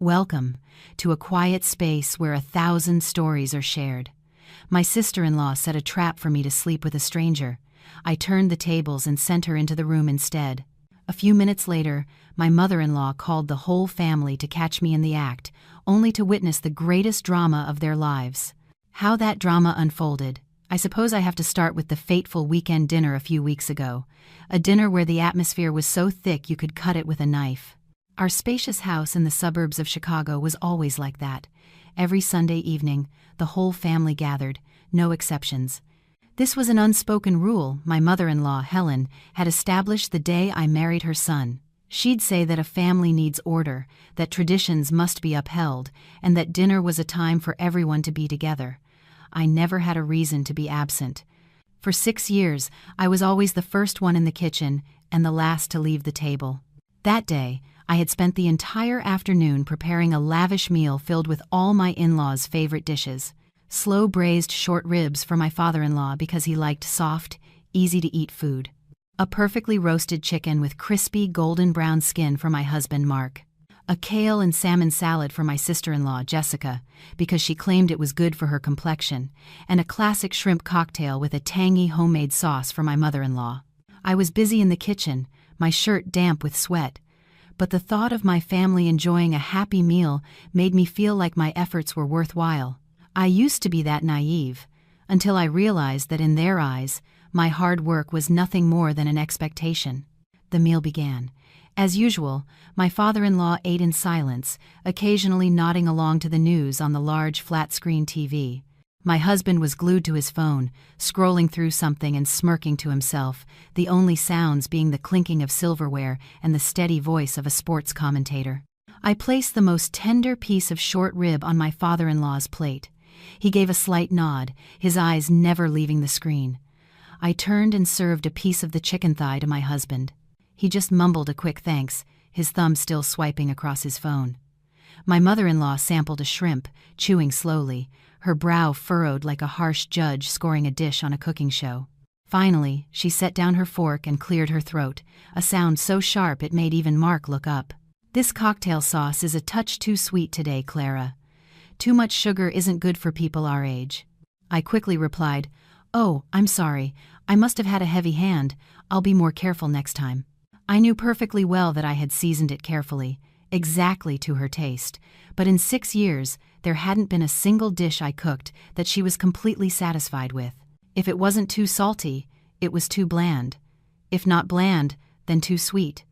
Welcome to a quiet space where 1,000 stories are shared. My sister-in-law set a trap for me to sleep with a stranger. I turned the tables and sent her into the room instead. A few minutes later, my mother-in-law called the whole family to catch me in the act, only to witness the greatest drama of their lives. How that drama unfolded. I suppose I have to start with the fateful weekend dinner a few weeks ago. A dinner where the atmosphere was so thick you could cut it with a knife. Our spacious house in the suburbs of Chicago was always like that. Every Sunday evening, the whole family gathered, no exceptions. This was an unspoken rule my mother-in-law, Helen, had established the day I married her son. She'd say that a family needs order, that traditions must be upheld, and that dinner was a time for everyone to be together. I never had a reason to be absent. For 6 years, I was always the first one in the kitchen and the last to leave the table. That day, I had spent the entire afternoon preparing a lavish meal filled with all my in-laws' favorite dishes. Slow-braised short ribs for my father-in-law because he liked soft, easy-to-eat food. A perfectly roasted chicken with crispy golden brown skin for my husband, Mark. A kale and salmon salad for my sister-in-law, Jessica, because she claimed it was good for her complexion, and a classic shrimp cocktail with a tangy homemade sauce for my mother-in-law. I was busy in the kitchen, my shirt damp with sweat, but the thought of my family enjoying a happy meal made me feel like my efforts were worthwhile. I used to be that naive, until I realized that in their eyes, my hard work was nothing more than an expectation. The meal began. As usual, my father-in-law ate in silence, occasionally nodding along to the news on the large flat-screen TV. My husband was glued to his phone, scrolling through something and smirking to himself, the only sounds being the clinking of silverware and the steady voice of a sports commentator. I placed the most tender piece of short rib on my father-in-law's plate. He gave a slight nod, his eyes never leaving the screen. I turned and served a piece of the chicken thigh to my husband. He just mumbled a quick thanks, his thumb still swiping across his phone. My mother-in-law sampled a shrimp, chewing slowly, her brow furrowed like a harsh judge scoring a dish on a cooking show. Finally, she set down her fork and cleared her throat, a sound so sharp it made even Mark look up. "This cocktail sauce is a touch too sweet today, Clara. Too much sugar isn't good for people our age." I quickly replied, "Oh, I'm sorry. I must have had a heavy hand. I'll be more careful next time." I knew perfectly well that I had seasoned it carefully, exactly to her taste, but in 6 years, there hadn't been a single dish I cooked that she was completely satisfied with. If it wasn't too salty, it was too bland. If not bland, then too sweet.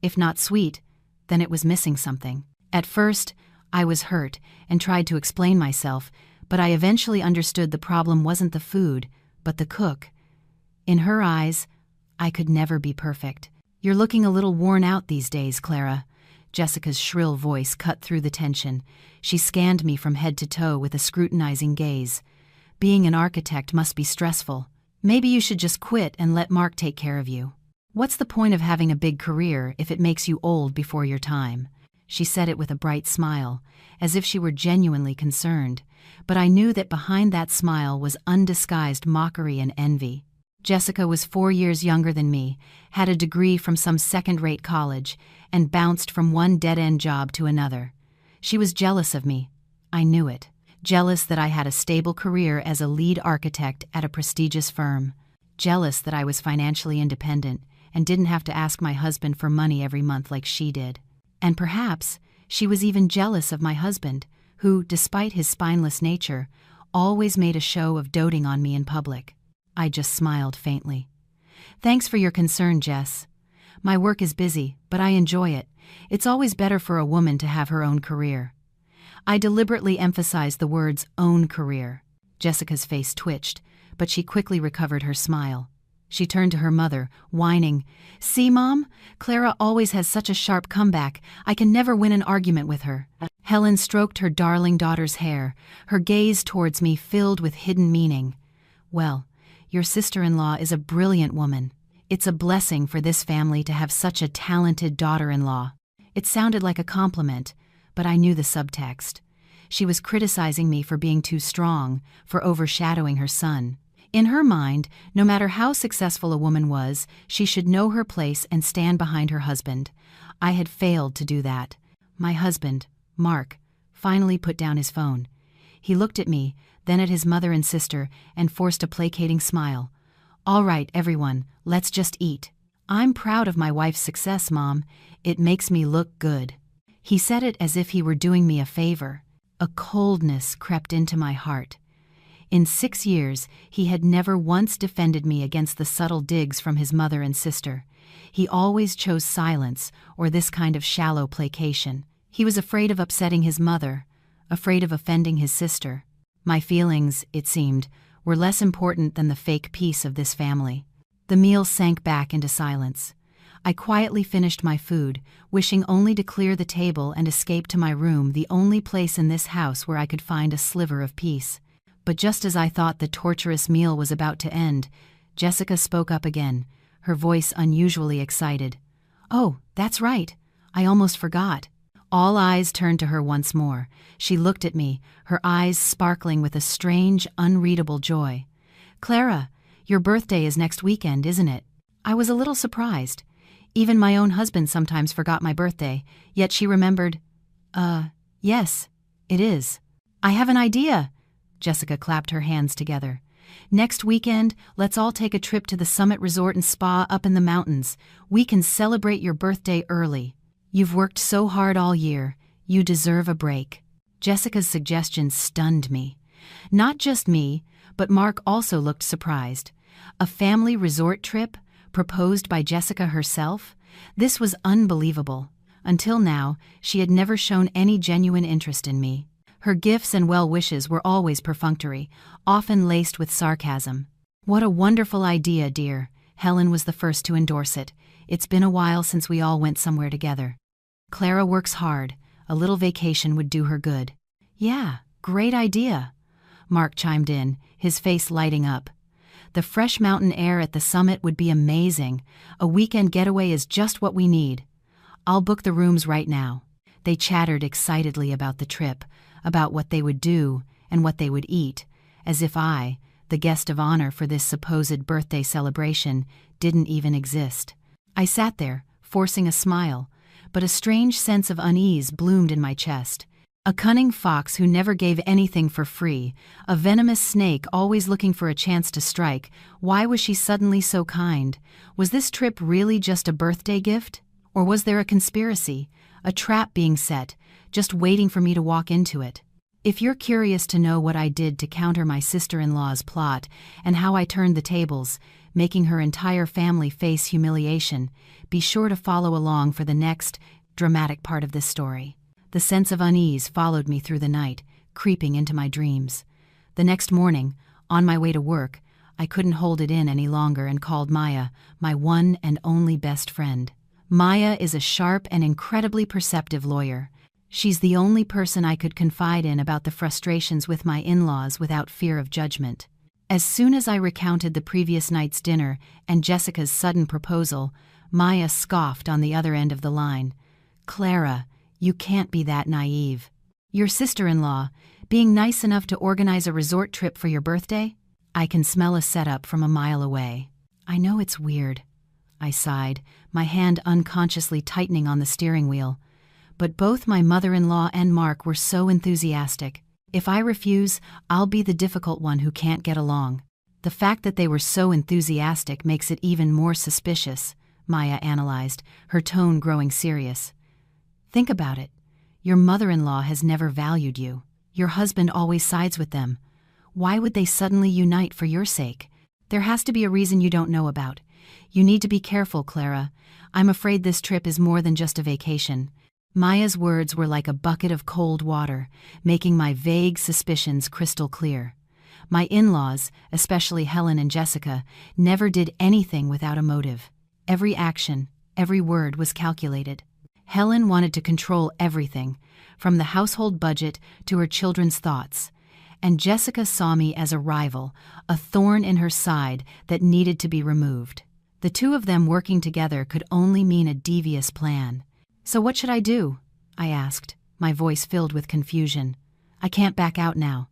If not sweet, then it was missing something. At first, I was hurt and tried to explain myself, but I eventually understood the problem wasn't the food, but the cook. In her eyes, I could never be perfect. "You're looking a little worn out these days, Clara." Jessica's shrill voice cut through the tension. She scanned me from head to toe with a scrutinizing gaze. "Being an architect must be stressful. Maybe you should just quit and let Mark take care of you. What's the point of having a big career if it makes you old before your time?" She said it with a bright smile, as if she were genuinely concerned, but I knew that behind that smile was undisguised mockery and envy. Jessica was 4 years younger than me, had a degree from some second-rate college, and bounced from one dead-end job to another. She was jealous of me. I knew it. Jealous that I had a stable career as a lead architect at a prestigious firm. Jealous that I was financially independent and didn't have to ask my husband for money every month like she did. And perhaps she was even jealous of my husband, who, despite his spineless nature, always made a show of doting on me in public. I just smiled faintly. "Thanks for your concern, Jess. My work is busy, but I enjoy it. It's always better for a woman to have her own career." I deliberately emphasized the words "own career." Jessica's face twitched, but she quickly recovered her smile. She turned to her mother, whining, "See, Mom? Clara always has such a sharp comeback. I can never win an argument with her." Helen stroked her darling daughter's hair, her gaze towards me filled with hidden meaning. "Well, your sister-in-law is a brilliant woman. It's a blessing for this family to have such a talented daughter-in-law." It sounded like a compliment, but I knew the subtext. She was criticizing me for being too strong, for overshadowing her son. In her mind, no matter how successful a woman was, she should know her place and stand behind her husband. I had failed to do that. My husband, Mark finally put down his phone. He looked at me, then at his mother and sister, and forced a placating smile. "All right, everyone, let's just eat. I'm proud of my wife's success, Mom. It makes me look good." He said it as if he were doing me a favor. A coldness crept into my heart. In 6 years, he had never once defended me against the subtle digs from his mother and sister. He always chose silence or this kind of shallow placation. He was afraid of upsetting his mother, afraid of offending his sister. My feelings, it seemed, were less important than the fake peace of this family. The meal sank back into silence. I quietly finished my food, wishing only to clear the table and escape to my room, the only place in this house where I could find a sliver of peace. But just as I thought the torturous meal was about to end, Jessica spoke up again, her voice unusually excited. "Oh, that's right. I almost forgot." All eyes turned to her once more. She looked at me, her eyes sparkling with a strange, unreadable joy. "Clara, your birthday is next weekend, isn't it?" I was a little surprised. Even my own husband sometimes forgot my birthday, yet she remembered. Yes, it is." "I have an idea." Jessica clapped her hands together. "Next weekend, let's all take a trip to the Summit Resort and Spa up in the mountains. We can celebrate your birthday early. You've worked so hard all year. You deserve a break." Jessica's suggestion stunned me. Not just me, but Mark also looked surprised. A family resort trip, proposed by Jessica herself? This was unbelievable. Until now, she had never shown any genuine interest in me. Her gifts and well wishes were always perfunctory, often laced with sarcasm. "What a wonderful idea, dear." Helen was the first to endorse it. "It's been a while since we all went somewhere together. Clara works hard. A little vacation would do her good." "Yeah, great idea." Mark chimed in, his face lighting up. "The fresh mountain air at the summit would be amazing. A weekend getaway is just what we need. I'll book the rooms right now." They chattered excitedly about the trip, about what they would do and what they would eat, as if I, the guest of honor for this supposed birthday celebration, didn't even exist. I sat there, forcing a smile, but a strange sense of unease bloomed in my chest. A cunning fox who never gave anything for free, a venomous snake always looking for a chance to strike. Why was she suddenly so kind? Was this trip really just a birthday gift? Or was there a conspiracy, a trap being set, just waiting for me to walk into it? If you're curious to know what I did to counter my sister-in-law's plot and how I turned the tables, making her entire family face humiliation, be sure to follow along for the next dramatic part of this story. The sense of unease followed me through the night, creeping into my dreams. The next morning, on my way to work, I couldn't hold it in any longer and called Maya, my one and only best friend. Maya is a sharp and incredibly perceptive lawyer. She's the only person I could confide in about the frustrations with my in-laws without fear of judgment. As soon as I recounted the previous night's dinner and Jessica's sudden proposal, Maya scoffed on the other end of the line. "Clara, you can't be that naive. Your sister-in-law, being nice enough to organize a resort trip for your birthday? I can smell a setup from a mile away." "I know it's weird," I sighed, my hand unconsciously tightening on the steering wheel. But both my mother-in-law and Mark were so enthusiastic. If I refuse, I'll be the difficult one who can't get along. The fact that they were so enthusiastic makes it even more suspicious, Maya analyzed, her tone growing serious. "Think about it. Your mother-in-law has never valued you. Your husband always sides with them. Why would they suddenly unite for your sake? There has to be a reason you don't know about. You need to be careful, Clara. I'm afraid this trip is more than just a vacation." Maya's words were like a bucket of cold water, making my vague suspicions crystal clear. My in-laws, especially Helen and Jessica, never did anything without a motive. Every action, every word was calculated. Helen wanted to control everything, from the household budget to her children's thoughts. And Jessica saw me as a rival, a thorn in her side that needed to be removed. The two of them working together could only mean a devious plan. "So what should I do?" I asked, my voice filled with confusion. "I can't back out now."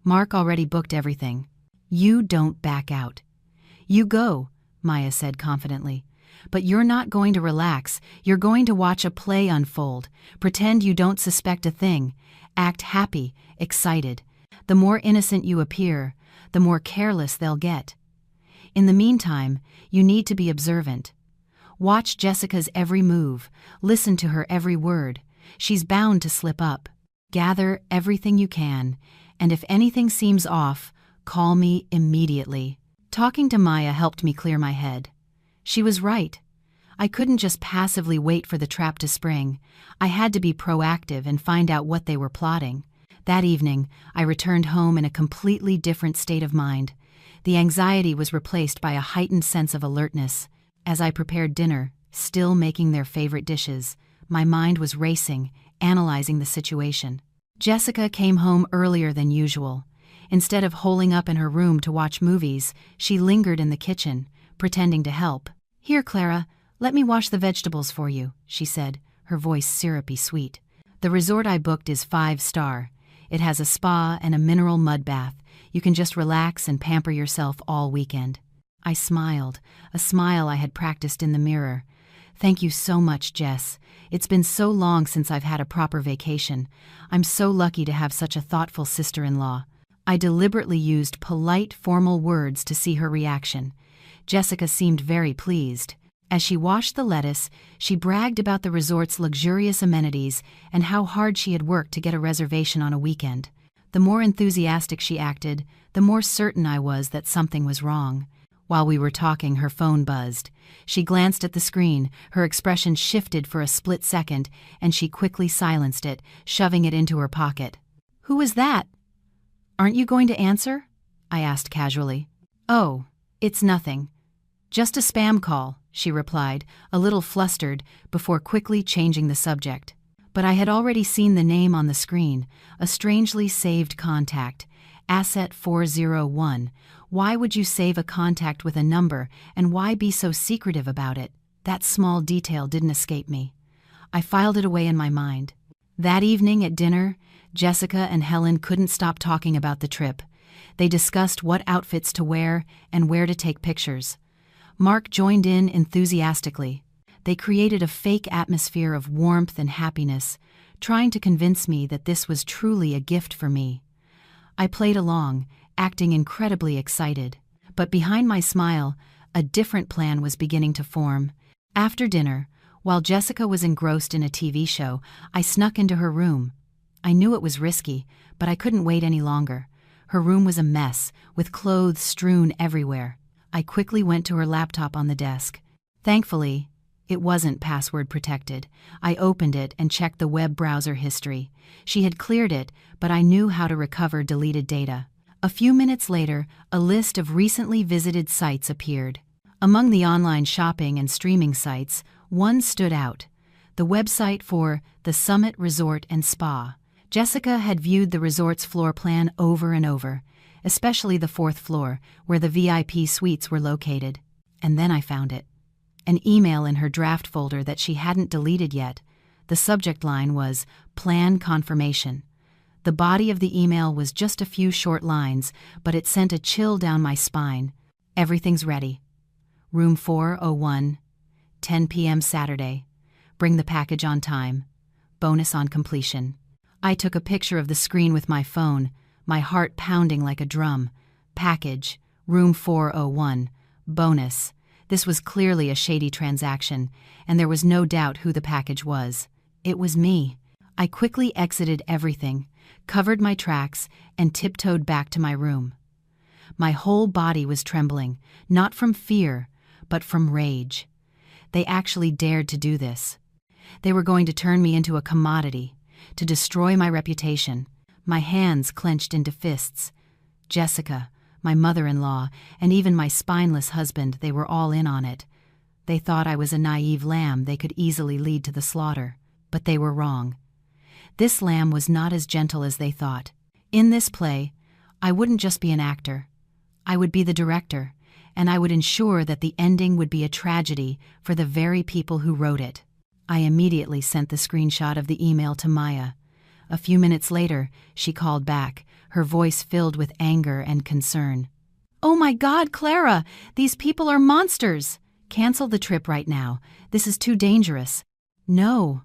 "Mark already booked everything." "You don't back out. You go," Maya said confidently. But you're not going to relax, you're going to watch a play unfold. Pretend you don't suspect a thing. Act happy, excited. The more innocent you appear, the more careless they'll get. In the meantime, you need to be observant. Watch Jessica's every move, listen to her every word. She's bound to slip up. Gather everything you can, and if anything seems off, call me immediately. Talking to Maya helped me clear my head. She was right. I couldn't just passively wait for the trap to spring. I had to be proactive and find out what they were plotting. That evening, I returned home in a completely different state of mind. The anxiety was replaced by a heightened sense of alertness. As I prepared dinner, still making their favorite dishes, my mind was racing, analyzing the situation. Jessica came home earlier than usual. Instead of holing up in her room to watch movies, she lingered in the kitchen, pretending to help. "Here, Clara, let me wash the vegetables for you," she said, her voice syrupy sweet. "The resort I booked is 5-star. It has a spa and a mineral mud bath. You can just relax and pamper yourself all weekend." I smiled, a smile I had practiced in the mirror. "Thank you so much, Jess. It's been so long since I've had a proper vacation. I'm so lucky to have such a thoughtful sister-in-law." I deliberately used polite, formal words to see her reaction. Jessica seemed very pleased. As she washed the lettuce, she bragged about the resort's luxurious amenities and how hard she had worked to get a reservation on a weekend. The more enthusiastic she acted, the more certain I was that something was wrong. While we were talking, her phone buzzed. She glanced at the screen, her expression shifted for a split second, and she quickly silenced it, shoving it into her pocket. "Who was that?" "Aren't you going to answer?" I asked casually. "Oh, it's nothing. Just a spam call," she replied, a little flustered, before quickly changing the subject. But I had already seen the name on the screen, a strangely saved contact, Asset 401. Why would you save a contact with a number, and why be so secretive about it? That small detail didn't escape me. I filed it away in my mind. That evening at dinner, Jessica and Helen couldn't stop talking about the trip. They discussed what outfits to wear and where to take pictures. Mark joined in enthusiastically. They created a fake atmosphere of warmth and happiness, trying to convince me that this was truly a gift for me. I played along, acting incredibly excited. But behind my smile, a different plan was beginning to form. After dinner, while Jessica was engrossed in a TV show, I snuck into her room. I knew it was risky, but I couldn't wait any longer. Her room was a mess, with clothes strewn everywhere. I quickly went to her laptop on the desk. Thankfully, it wasn't password protected. I opened it and checked the web browser history. She had cleared it, but I knew how to recover deleted data. A few minutes later, a list of recently visited sites appeared. Among the online shopping and streaming sites, one stood out: the website for the Summit Resort and Spa. Jessica had viewed the resort's floor plan over and over, especially the 4th floor, where the VIP suites were located. And then I found it. An email in her draft folder that she hadn't deleted yet. The subject line was "Plan Confirmation." The body of the email was just a few short lines, but it sent a chill down my spine. "Everything's ready. Room 401, 10 p.m. Saturday. Bring the package on time. Bonus on completion." I took a picture of the screen with my phone, my heart pounding like a drum. Package, room 401, bonus. This was clearly a shady transaction, and there was no doubt who the package was. It was me. I quickly exited everything, covered my tracks, and tiptoed back to my room. My whole body was trembling, not from fear, but from rage. They actually dared to do this. They were going to turn me into a commodity, to destroy my reputation. My hands clenched into fists. Jessica, my mother-in-law, and even my spineless husband, they were all in on it. They thought I was a naive lamb they could easily lead to the slaughter, but they were wrong. This lamb was not as gentle as they thought. In this play, I wouldn't just be an actor. I would be the director, and I would ensure that the ending would be a tragedy for the very people who wrote it. I immediately sent the screenshot of the email to Maya. A few minutes later, she called back, her voice filled with anger and concern. "Oh my God, Clara! These people are monsters! Cancel the trip right now. This is too dangerous. No,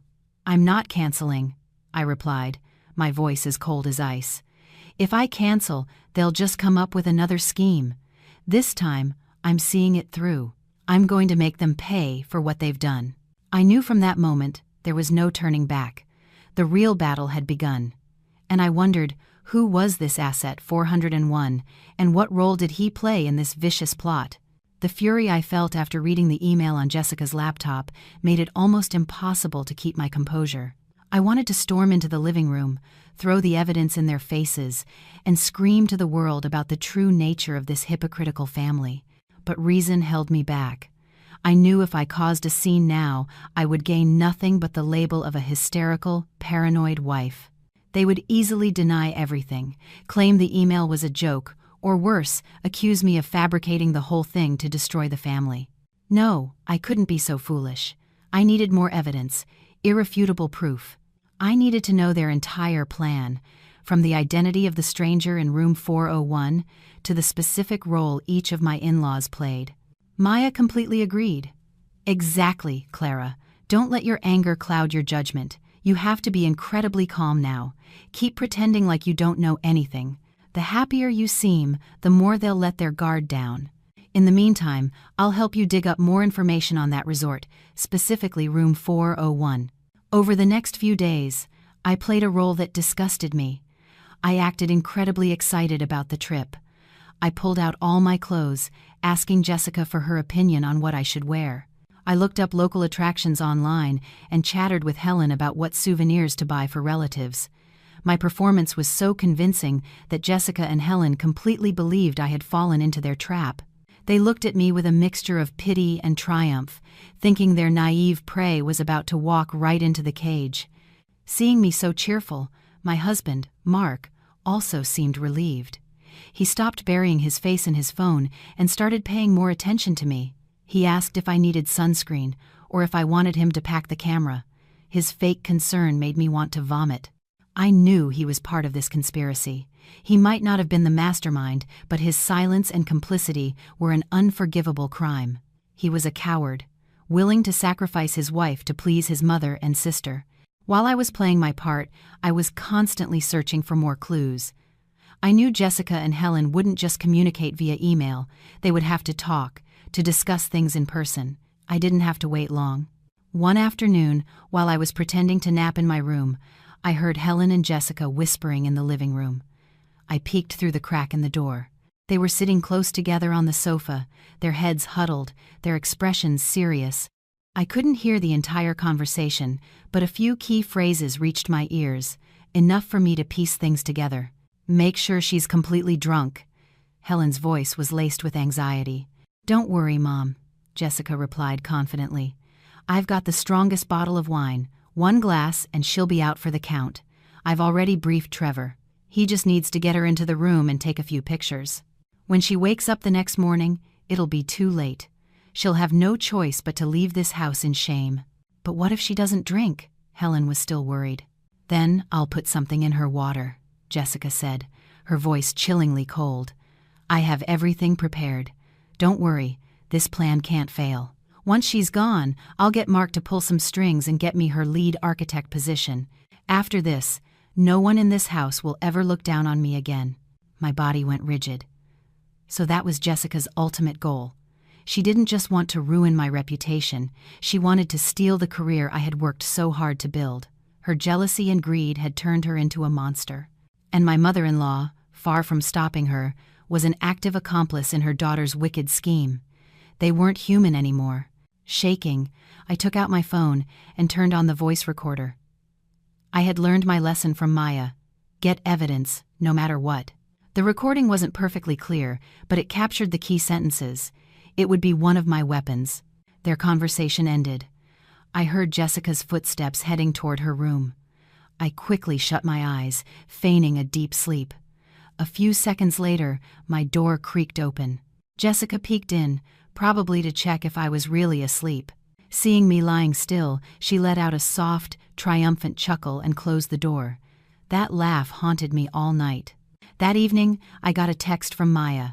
I'm not canceling, I replied, my voice as cold as ice. If I cancel, they'll just come up with another scheme. This time, I'm seeing it through. I'm going to make them pay for what they've done. I knew from that moment there was no turning back. The real battle had begun. And I wondered, who was this asset 401, and what role did he play in this vicious plot? The fury I felt after reading the email on Jessica's laptop made it almost impossible to keep my composure. I wanted to storm into the living room, throw the evidence in their faces, and scream to the world about the true nature of this hypocritical family. But reason held me back. I knew if I caused a scene now, I would gain nothing but the label of a hysterical, paranoid wife. They would easily deny everything, claim the email was a joke, or worse, accuse me of fabricating the whole thing to destroy the family. No, I couldn't be so foolish. I needed more evidence, irrefutable proof. I needed to know their entire plan, from the identity of the stranger in room 401 to the specific role each of my in-laws played. Maya completely agreed. Exactly, Clara. Don't let your anger cloud your judgment. You have to be incredibly calm now. Keep pretending like you don't know anything. The happier you seem, the more they'll let their guard down. In the meantime, I'll help you dig up more information on that resort, specifically room 401. Over the next few days, I played a role that disgusted me. I acted incredibly excited about the trip. I pulled out all my clothes, asking Jessica for her opinion on what I should wear. I looked up local attractions online and chattered with Helen about what souvenirs to buy for relatives. My performance was so convincing that Jessica and Helen completely believed I had fallen into their trap. They looked at me with a mixture of pity and triumph, thinking their naive prey was about to walk right into the cage. Seeing me so cheerful, my husband, Mark, also seemed relieved. He stopped burying his face in his phone and started paying more attention to me. He asked if I needed sunscreen or if I wanted him to pack the camera. His fake concern made me want to vomit. I knew he was part of this conspiracy. He might not have been the mastermind, but his silence and complicity were an unforgivable crime. He was a coward, willing to sacrifice his wife to please his mother and sister. While I was playing my part, I was constantly searching for more clues. I knew Jessica and Helen wouldn't just communicate via email. They would have to talk, to discuss things in person. I didn't have to wait long. One afternoon, while I was pretending to nap in my room, I heard Helen and Jessica whispering in the living room. I peeked through the crack in the door. They were sitting close together on the sofa, their heads huddled, their expressions serious. I couldn't hear the entire conversation, but a few key phrases reached my ears, enough for me to piece things together. Make sure she's completely drunk. Helen's voice was laced with anxiety. Don't worry, Mom, Jessica replied confidently. I've got the strongest bottle of wine. 1 glass and she'll be out for the count. I've already briefed Trevor. He just needs to get her into the room and take a few pictures. When she wakes up the next morning, it'll be too late. She'll have no choice but to leave this house in shame. But what if she doesn't drink? Helen was still worried. Then I'll put something in her water, Jessica said, her voice chillingly cold. I have everything prepared. Don't worry, this plan can't fail. Once she's gone, I'll get Mark to pull some strings and get me her lead architect position. After this, no one in this house will ever look down on me again. My body went rigid. So that was Jessica's ultimate goal. She didn't just want to ruin my reputation, she wanted to steal the career I had worked so hard to build. Her jealousy and greed had turned her into a monster. And my mother-in-law, far from stopping her, was an active accomplice in her daughter's wicked scheme. They weren't human anymore. Shaking, I took out my phone and turned on the voice recorder. I had learned my lesson from Maya. Get evidence, no matter what. The recording wasn't perfectly clear, but it captured the key sentences. It would be one of my weapons. Their conversation ended. I heard Jessica's footsteps heading toward her room. I quickly shut my eyes, feigning a deep sleep. A few seconds later, my door creaked open. Jessica peeked in, probably to check if I was really asleep. Seeing me lying still, she let out a soft, triumphant chuckle and closed the door. That laugh haunted me all night. That evening, I got a text from Maya.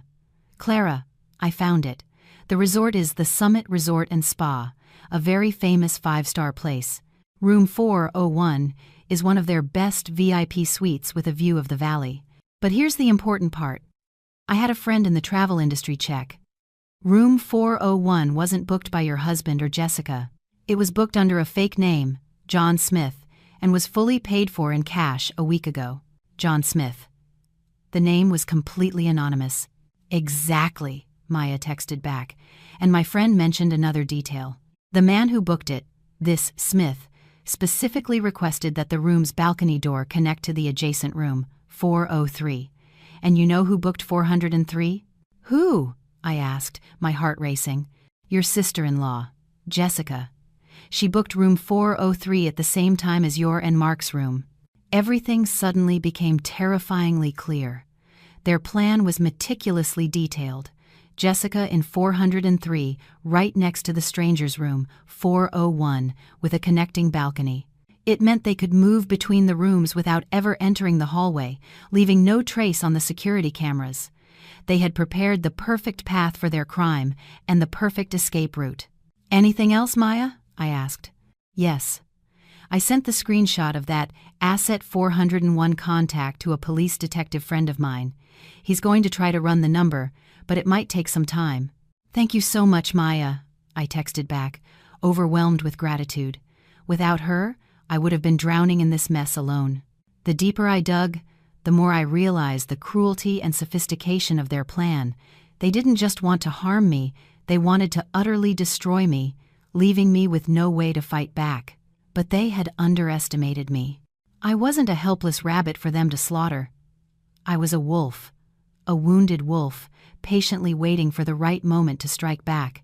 Clara, I found it. The resort is the Summit Resort and Spa, a very famous 5-star place. Room 401 is one of their best VIP suites with a view of the valley. But here's the important part. I had a friend in the travel industry check. Room 401 wasn't booked by your husband or Jessica. It was booked under a fake name, John Smith, and was fully paid for in cash a week ago. John Smith. The name was completely anonymous. Exactly, Maya texted back, and my friend mentioned another detail. The man who booked it, this Smith, specifically requested that the room's balcony door connect to the adjacent room, 403. And you know who booked 403? Who? I asked, my heart racing. Your sister-in-law, Jessica. She booked room 403 at the same time as your and Mark's room. Everything suddenly became terrifyingly clear. Their plan was meticulously detailed. Jessica in 403, right next to the stranger's room, 401, with a connecting balcony. It meant they could move between the rooms without ever entering the hallway, leaving no trace on the security cameras. They had prepared the perfect path for their crime and the perfect escape route. Anything else, Maya? I asked. Yes. I sent the screenshot of that Asset 401 contact to a police detective friend of mine. He's going to try to run the number, but it might take some time. Thank you so much, Maya, I texted back, overwhelmed with gratitude. Without her, I would have been drowning in this mess alone. The deeper I dug, the more I realized the cruelty and sophistication of their plan. They didn't just want to harm me, they wanted to utterly destroy me, leaving me with no way to fight back. But they had underestimated me. I wasn't a helpless rabbit for them to slaughter. I was a wolf, a wounded wolf, patiently waiting for the right moment to strike back.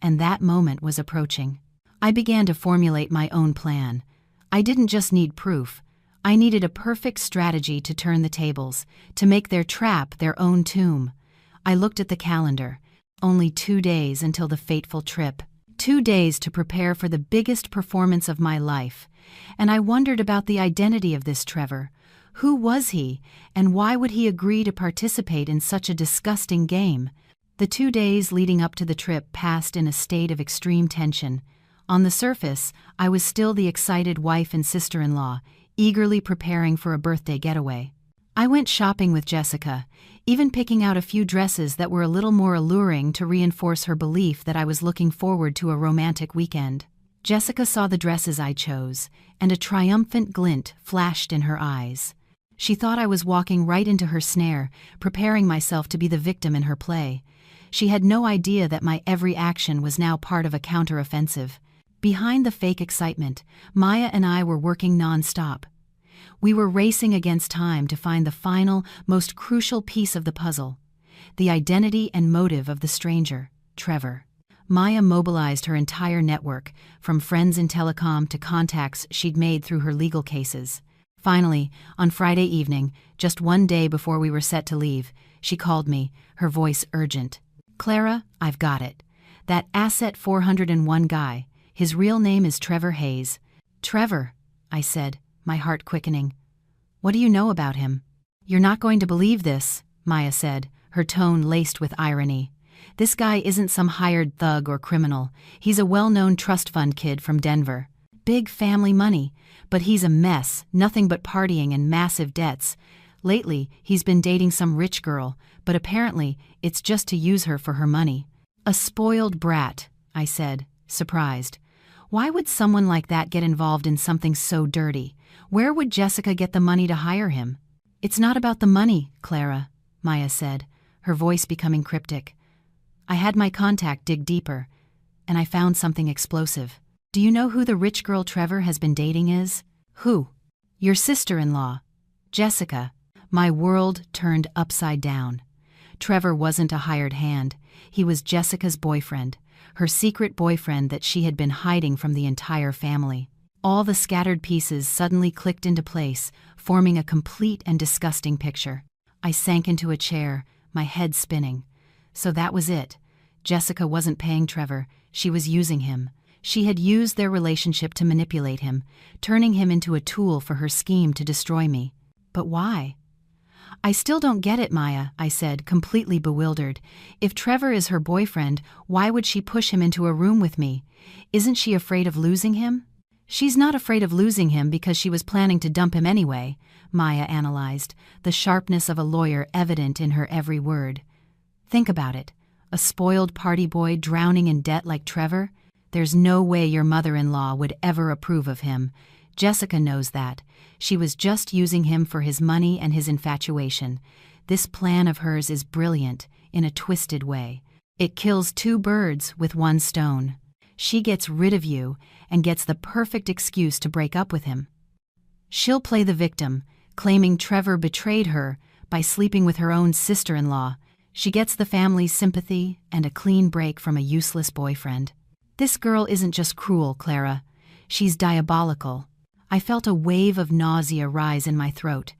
And that moment was approaching. I began to formulate my own plan. I didn't just need proof. I needed a perfect strategy to turn the tables, to make their trap their own tomb. I looked at the calendar. Only 2 days until the fateful trip. 2 days to prepare for the biggest performance of my life. And I wondered about the identity of this Trevor. Who was he, and why would he agree to participate in such a disgusting game? The 2 days leading up to the trip passed in a state of extreme tension. On the surface, I was still the excited wife and sister-in-law, eagerly preparing for a birthday getaway. I went shopping with Jessica, even picking out a few dresses that were a little more alluring to reinforce her belief that I was looking forward to a romantic weekend. Jessica saw the dresses I chose, and a triumphant glint flashed in her eyes. She thought I was walking right into her snare, preparing myself to be the victim in her play. She had no idea that my every action was now part of a counteroffensive. Behind the fake excitement, Maya and I were working non-stop. We were racing against time to find the final, most crucial piece of the puzzle, the identity and motive of the stranger, Trevor. Maya mobilized her entire network, from friends in telecom to contacts she'd made through her legal cases. Finally, on Friday evening, just 1 day before we were set to leave, she called me, her voice urgent. "Clara, I've got it. That Asset 401 guy, his real name is Trevor Hayes." "Trevor," I said, my heart quickening. "What do you know about him?" "You're not going to believe this," Maya said, her tone laced with irony. "This guy isn't some hired thug or criminal. He's a well-known trust fund kid from Denver. Big family money, but he's a mess, nothing but partying and massive debts. Lately, he's been dating some rich girl, but apparently it's just to use her for her money." "A spoiled brat," I said, surprised. Why would someone like that get involved in something so dirty? Where would Jessica get the money to hire him? "It's not about the money, Clara," Maya said, her voice becoming cryptic. I had my contact dig deeper, and I found something explosive. "Do you know who the rich girl Trevor has been dating is?" "Who?" "Your sister-in-law, Jessica." My world turned upside down. Trevor wasn't a hired hand. He was Jessica's boyfriend, her secret boyfriend that she had been hiding from the entire family. All the scattered pieces suddenly clicked into place, forming a complete and disgusting picture. I sank into a chair, my head spinning. So that was it. Jessica wasn't paying Trevor, she was using him. She had used their relationship to manipulate him, turning him into a tool for her scheme to destroy me. But why? I still don't get it, Maya, I said, completely bewildered. If Trevor is her boyfriend, why would she push him into a room with me? Isn't she afraid of losing him? She's not afraid of losing him because she was planning to dump him anyway, Maya analyzed, the sharpness of a lawyer evident in her every word. Think about it. A spoiled party boy drowning in debt like Trevor? There's no way your mother-in-law would ever approve of him. Jessica knows that. She was just using him for his money and his infatuation. This plan of hers is brilliant, in a twisted way. It kills two birds with one stone. She gets rid of you and gets the perfect excuse to break up with him. She'll play the victim, claiming Trevor betrayed her by sleeping with her own sister-in-law. She gets the family's sympathy and a clean break from a useless boyfriend. This girl isn't just cruel, Clara. She's diabolical. I felt a wave of nausea rise in my throat.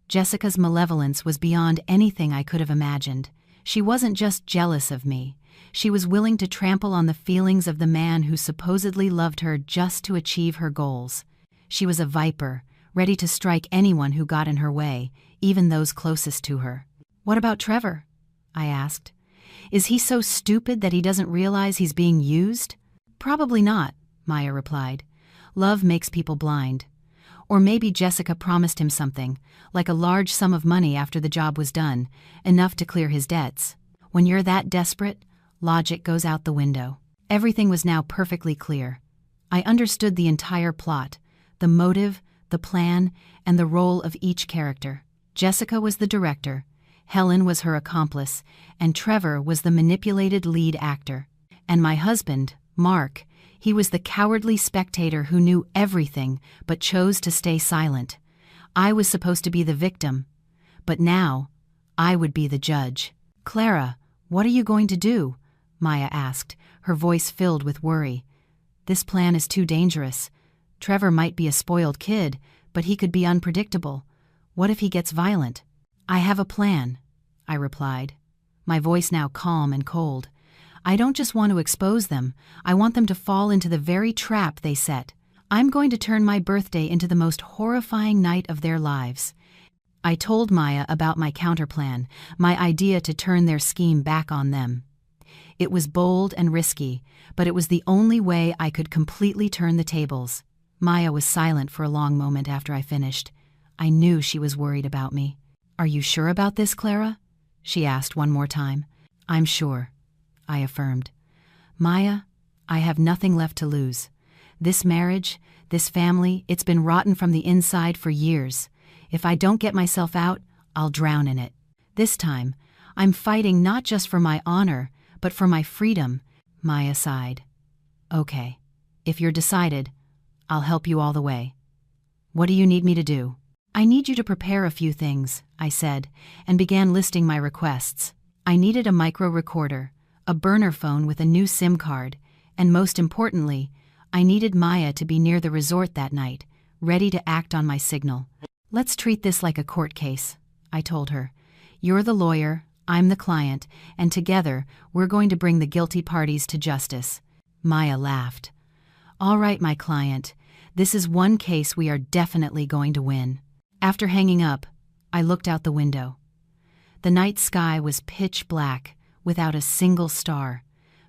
Jessica's malevolence was beyond anything I could have imagined. She wasn't just jealous of me. She was willing to trample on the feelings of the man who supposedly loved her just to achieve her goals. She was a viper, ready to strike anyone who got in her way, even those closest to her. "What about Trevor?" I asked. "Is he so stupid that he doesn't realize he's being used?" "Probably not," Maya replied. "Love makes people blind." Or maybe Jessica promised him something, like a large sum of money after the job was done, enough to clear his debts. When you're that desperate, logic goes out the window. Everything was now perfectly clear. I understood the entire plot, the motive, the plan, and the role of each character. Jessica was the director, Helen was her accomplice, and Trevor was the manipulated lead actor. And my husband, Mark, he was the cowardly spectator who knew everything but chose to stay silent. I was supposed to be the victim, but now I would be the judge. "Clara, what are you going to do?" Maya asked, her voice filled with worry. "This plan is too dangerous. Trevor might be a spoiled kid, but he could be unpredictable. What if he gets violent?" "I have a plan," I replied, my voice now calm and cold. "I don't just want to expose them, I want them to fall into the very trap they set. I'm going to turn my birthday into the most horrifying night of their lives." I told Maya about my counterplan, my idea to turn their scheme back on them. It was bold and risky, but it was the only way I could completely turn the tables. Maya was silent for a long moment after I finished. I knew she was worried about me. "Are you sure about this, Clara?" she asked one more time. "I'm sure," I affirmed. "Maya, I have nothing left to lose. This marriage, this family, it's been rotten from the inside for years. If I don't get myself out, I'll drown in it. This time, I'm fighting not just for my honor, but for my freedom." Maya sighed. "Okay, if you're decided, I'll help you all the way. What do you need me to do?" "I need you to prepare a few things," I said, and began listing my requests. I needed a micro recorder, a burner phone with a new SIM card, and most importantly, I needed Maya to be near the resort that night, ready to act on my signal. "Let's treat this like a court case," I told her. "You're the lawyer, I'm the client, and together we're going to bring the guilty parties to justice." Maya laughed. "All right, my client, this is one case we are definitely going to win." After hanging up, I looked out the window. The night sky was pitch black, without a single star,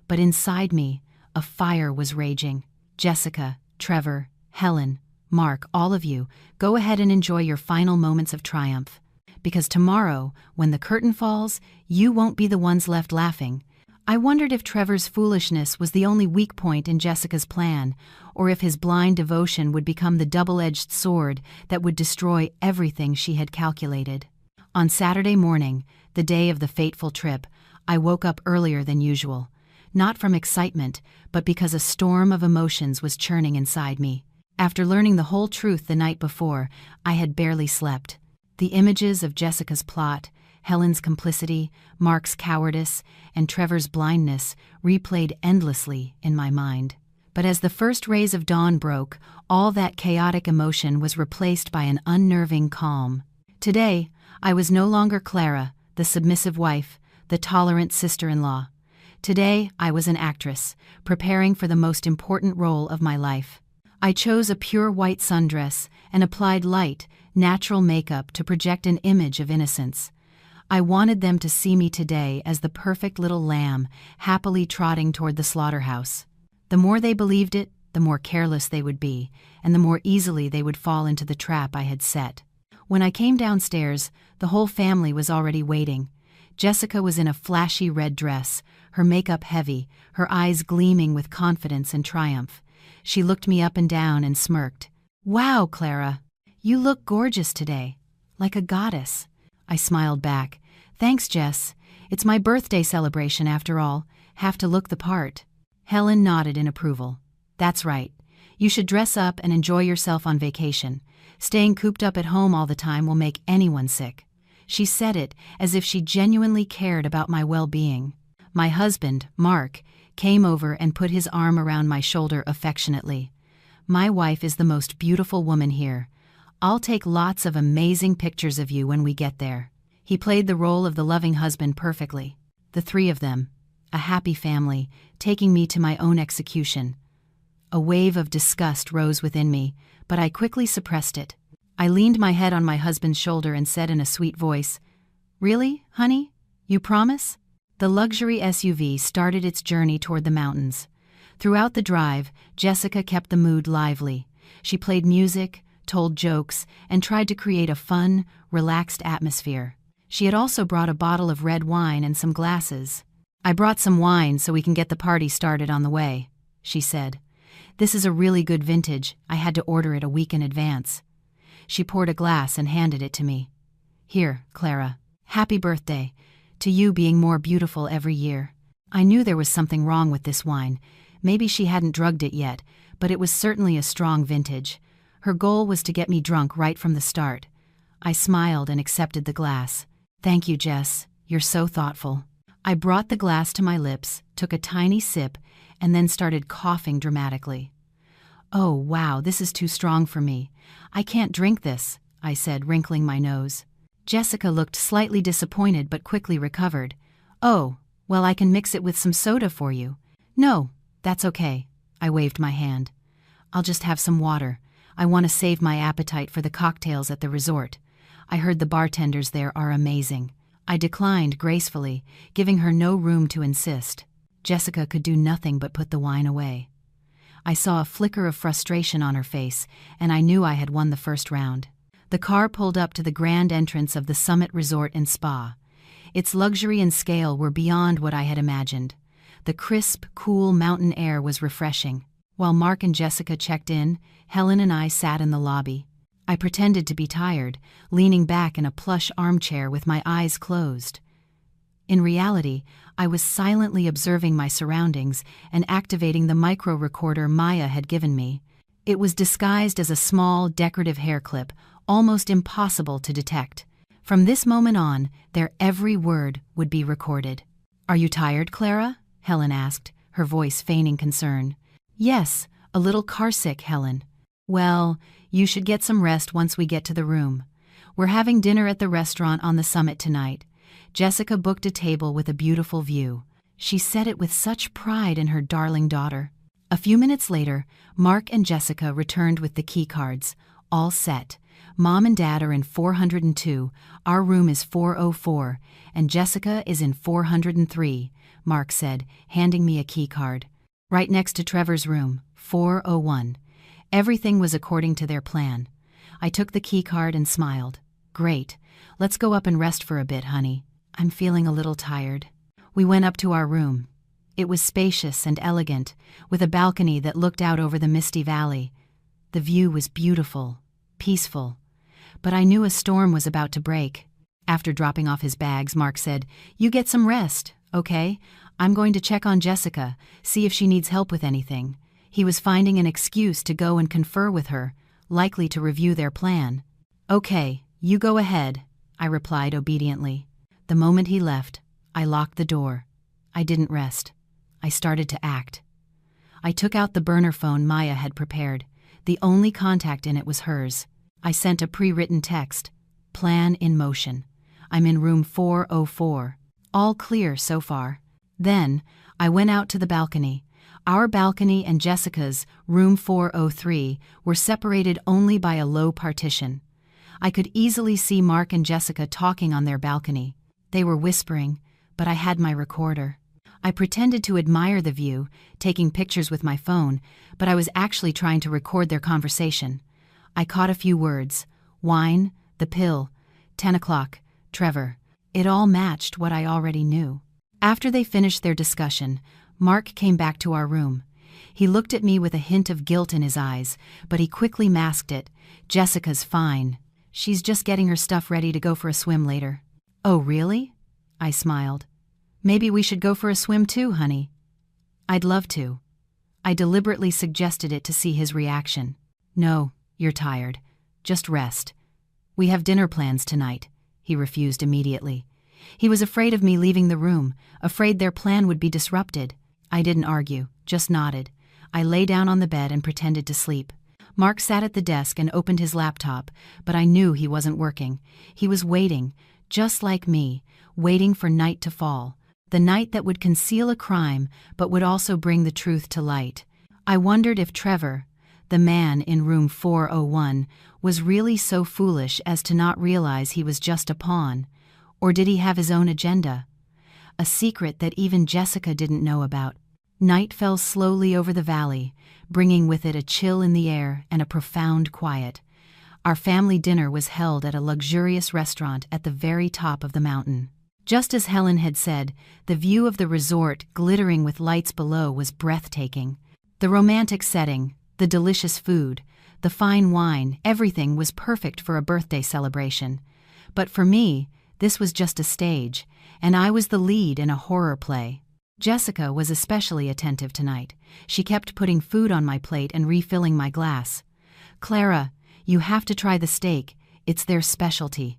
but inside me, a fire was raging. Jessica, Trevor, Helen, Mark, all of you, go ahead and enjoy your final moments of triumph. Because tomorrow, when the curtain falls, you won't be the ones left laughing. I wondered if Trevor's foolishness was the only weak point in Jessica's plan, or if his blind devotion would become the double-edged sword that would destroy everything she had calculated. On Saturday morning, the day of the fateful trip, I woke up earlier than usual, not from excitement, but because a storm of emotions was churning inside me. After learning the whole truth the night before, I had barely slept. The images of Jessica's plot, Helen's complicity, Mark's cowardice, and Trevor's blindness replayed endlessly in my mind. But as the first rays of dawn broke, all that chaotic emotion was replaced by an unnerving calm. Today, I was no longer Clara, the submissive wife, the tolerant sister-in-law. Today, I was an actress, preparing for the most important role of my life. I chose a pure white sundress and applied light, natural makeup to project an image of innocence. I wanted them to see me today as the perfect little lamb, happily trotting toward the slaughterhouse. The more they believed it, the more careless they would be, and the more easily they would fall into the trap I had set. When I came downstairs, the whole family was already waiting. Jessica was in a flashy red dress, her makeup heavy, her eyes gleaming with confidence and triumph. She looked me up and down and smirked. "Wow, Clara, you look gorgeous today, like a goddess." I smiled back. "Thanks, Jess. It's my birthday celebration after all. Have to look the part." Helen nodded in approval. "That's right. You should dress up and enjoy yourself on vacation. Staying cooped up at home all the time will make anyone sick." She said it as if she genuinely cared about my well-being. My husband, Mark, came over and put his arm around my shoulder affectionately. "My wife is the most beautiful woman here. I'll take lots of amazing pictures of you when we get there." He played the role of the loving husband perfectly. The three of them, a happy family, taking me to my own execution. A wave of disgust rose within me, but I quickly suppressed it. I leaned my head on my husband's shoulder and said in a sweet voice, "Really, honey? You promise?" The luxury SUV started its journey toward the mountains. Throughout the drive, Jessica kept the mood lively. She played music, told jokes, and tried to create a fun, relaxed atmosphere. She had also brought a bottle of red wine and some glasses. "I brought some wine so we can get the party started on the way," she said. "This is a really good vintage. I had to order it a week in advance." She poured a glass and handed it to me. "Here, Clara. Happy birthday. To you being more beautiful every year." I knew there was something wrong with this wine. Maybe she hadn't drugged it yet, but it was certainly a strong vintage. Her goal was to get me drunk right from the start. I smiled and accepted the glass. "Thank you, Jess. You're so thoughtful." I brought the glass to my lips, took a tiny sip, and then started coughing dramatically. "Oh, wow, this is too strong for me. I can't drink this," I said, wrinkling my nose. Jessica looked slightly disappointed but quickly recovered. "Oh, well, I can mix it with some soda for you." "No, that's okay." I waved my hand. "I'll just have some water. I want to save my appetite for the cocktails at the resort. I heard the bartenders there are amazing." I declined gracefully, giving her no room to insist. Jessica could do nothing but put the wine away. I saw a flicker of frustration on her face, and I knew I had won the first round. The car pulled up to the grand entrance of the Summit Resort and Spa. Its luxury and scale were beyond what I had imagined. The crisp, cool mountain air was refreshing. While Mark and Jessica checked in, Helen and I sat in the lobby. I pretended to be tired, leaning back in a plush armchair with my eyes closed. In reality, I was silently observing my surroundings and activating the micro-recorder Maya had given me. It was disguised as a small, decorative hair clip, almost impossible to detect. From this moment on, their every word would be recorded. "Are you tired, Clara?" Helen asked, her voice feigning concern. "Yes, a little carsick, Helen." "Well, you should get some rest once we get to the room. We're having dinner at the restaurant on the summit tonight." Jessica booked a table with a beautiful view. She said it with such pride in her darling daughter. A few minutes later, Mark and Jessica returned with the key cards. "All set. Mom and Dad are in 402, our room is 404, and Jessica is in 403, Mark said, handing me a key card. "Right next to Trevor's room, 401. Everything was according to their plan. I took the key card and smiled. "Great. Let's go up and rest for a bit, honey. I'm feeling a little tired." We went up to our room. It was spacious and elegant, with a balcony that looked out over the misty valley. The view was beautiful, peaceful. But I knew a storm was about to break. After dropping off his bags, Mark said, "You get some rest, okay? I'm going to check on Jessica, see if she needs help with anything." He was finding an excuse to go and confer with her, likely to review their plan. "Okay, you go ahead," I replied obediently. The moment he left, I locked the door. I didn't rest. I started to act. I took out the burner phone Maya had prepared. The only contact in it was hers. I sent a pre-written text. "Plan in motion. I'm in room 404. All clear so far." Then, I went out to the balcony. Our balcony and Jessica's, room 403, were separated only by a low partition. I could easily see Mark and Jessica talking on their balcony. They were whispering, but I had my recorder. I pretended to admire the view, taking pictures with my phone, but I was actually trying to record their conversation. I caught a few words: wine, the pill, 10 o'clock, Trevor. It all matched what I already knew. After they finished their discussion, Mark came back to our room. He looked at me with a hint of guilt in his eyes, but he quickly masked it. Jessica's fine. She's just getting her stuff ready to go for a swim later. Oh, really? I smiled. Maybe we should go for a swim too, honey. I'd love to. I deliberately suggested it to see his reaction. No, you're tired. Just rest. We have dinner plans tonight. He refused immediately. He was afraid of me leaving the room, afraid their plan would be disrupted. I didn't argue, just nodded. I lay down on the bed and pretended to sleep. Mark sat at the desk and opened his laptop, but I knew he wasn't working. He was waiting, just like me, waiting for night to fall. The night that would conceal a crime, but would also bring the truth to light. I wondered if Trevor, the man in room 401, was really so foolish as to not realize he was just a pawn, or did he have his own agenda? A secret that even Jessica didn't know about. Night fell slowly over the valley, bringing with it a chill in the air and a profound quiet. Our family dinner was held at a luxurious restaurant at the very top of the mountain. Just as Helen had said, the view of the resort glittering with lights below was breathtaking. The romantic setting, the delicious food, the fine wine, everything was perfect for a birthday celebration. But for me, this was just a stage, and I was the lead in a horror play. Jessica was especially attentive tonight. She kept putting food on my plate and refilling my glass. Clara, you have to try the steak. It's their specialty.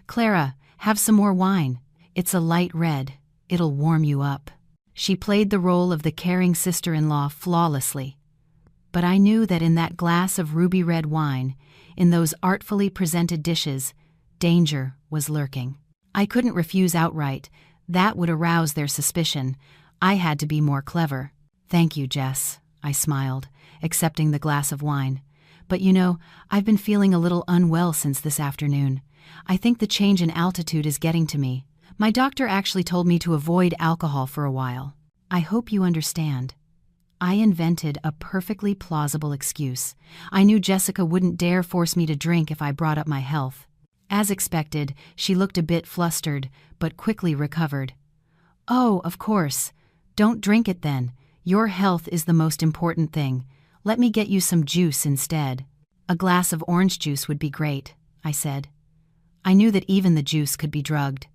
Clara, have some more wine. It's a light red. It'll warm you up. She played the role of the caring sister-in-law flawlessly. But I knew that in that glass of ruby red wine, in those artfully presented dishes, danger was lurking. I couldn't refuse outright. That would arouse their suspicion. I had to be more clever. Thank you, Jess, I smiled, accepting the glass of wine. But you know, I've been feeling a little unwell since this afternoon. I think the change in altitude is getting to me. My doctor actually told me to avoid alcohol for a while. I hope you understand. I invented a perfectly plausible excuse. I knew Jessica wouldn't dare force me to drink if I brought up my health. As expected, she looked a bit flustered, but quickly recovered. Oh, of course. Don't drink it then. Your health is the most important thing. Let me get you some juice instead. A glass of orange juice would be great, I said. I knew that even the juice could be drugged.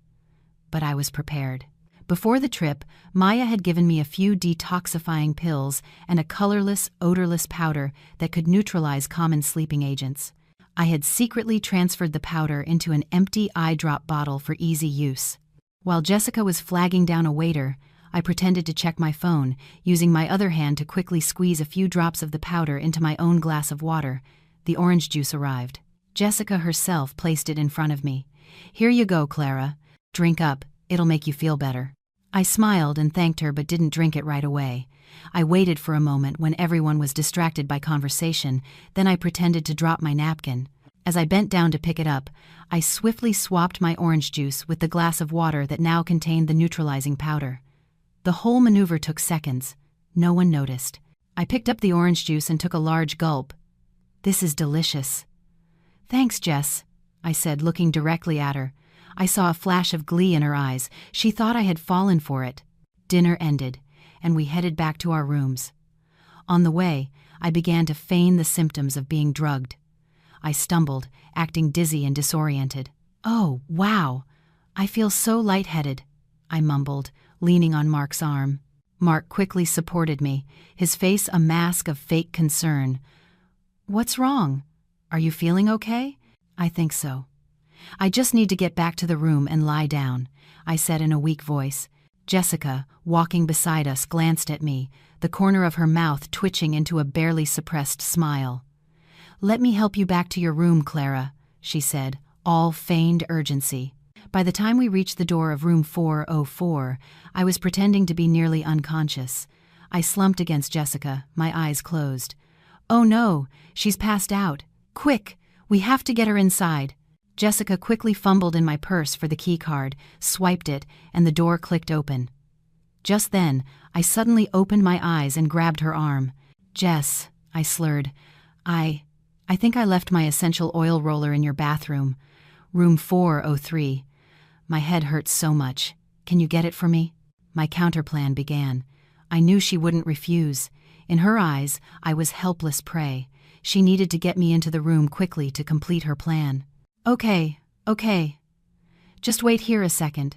But I was prepared. Before the trip, Maya had given me a few detoxifying pills and a colorless, odorless powder that could neutralize common sleeping agents. I had secretly transferred the powder into an empty eye drop bottle for easy use. While Jessica was flagging down a waiter, I pretended to check my phone, using my other hand to quickly squeeze a few drops of the powder into my own glass of water. The orange juice arrived. Jessica herself placed it in front of me. Here you go, Clara. Drink up, it'll make you feel better. I smiled and thanked her but didn't drink it right away. I waited for a moment when everyone was distracted by conversation, then I pretended to drop my napkin. As I bent down to pick it up, I swiftly swapped my orange juice with the glass of water that now contained the neutralizing powder. The whole maneuver took seconds. No one noticed. I picked up the orange juice and took a large gulp. This is delicious. Thanks, Jess, I said, looking directly at her. I saw a flash of glee in her eyes. She thought I had fallen for it. Dinner ended, and we headed back to our rooms. On the way, I began to feign the symptoms of being drugged. I stumbled, acting dizzy and disoriented. Oh, wow! I feel so lightheaded, I mumbled, leaning on Mark's arm. Mark quickly supported me, his face a mask of fake concern. What's wrong? Are you feeling okay? I think so. I just need to get back to the room and lie down, I said in a weak voice. Jessica, walking beside us, glanced at me, the corner of her mouth twitching into a barely suppressed smile. Let me help you back to your room, Clara, she said, all feigned urgency. By the time we reached the door of room 404, I was pretending to be nearly unconscious. I slumped against Jessica, my eyes closed. Oh no, she's passed out. Quick, we have to get her inside. Jessica quickly fumbled in my purse for the key card, swiped it, and the door clicked open. Just then, I suddenly opened my eyes and grabbed her arm. "Jess," I slurred. I think I left my essential oil roller in your bathroom. Room 403. My head hurts so much. Can you get it for me?" My counterplan began. I knew she wouldn't refuse. In her eyes, I was helpless prey. She needed to get me into the room quickly to complete her plan. Okay. Just wait here a second,"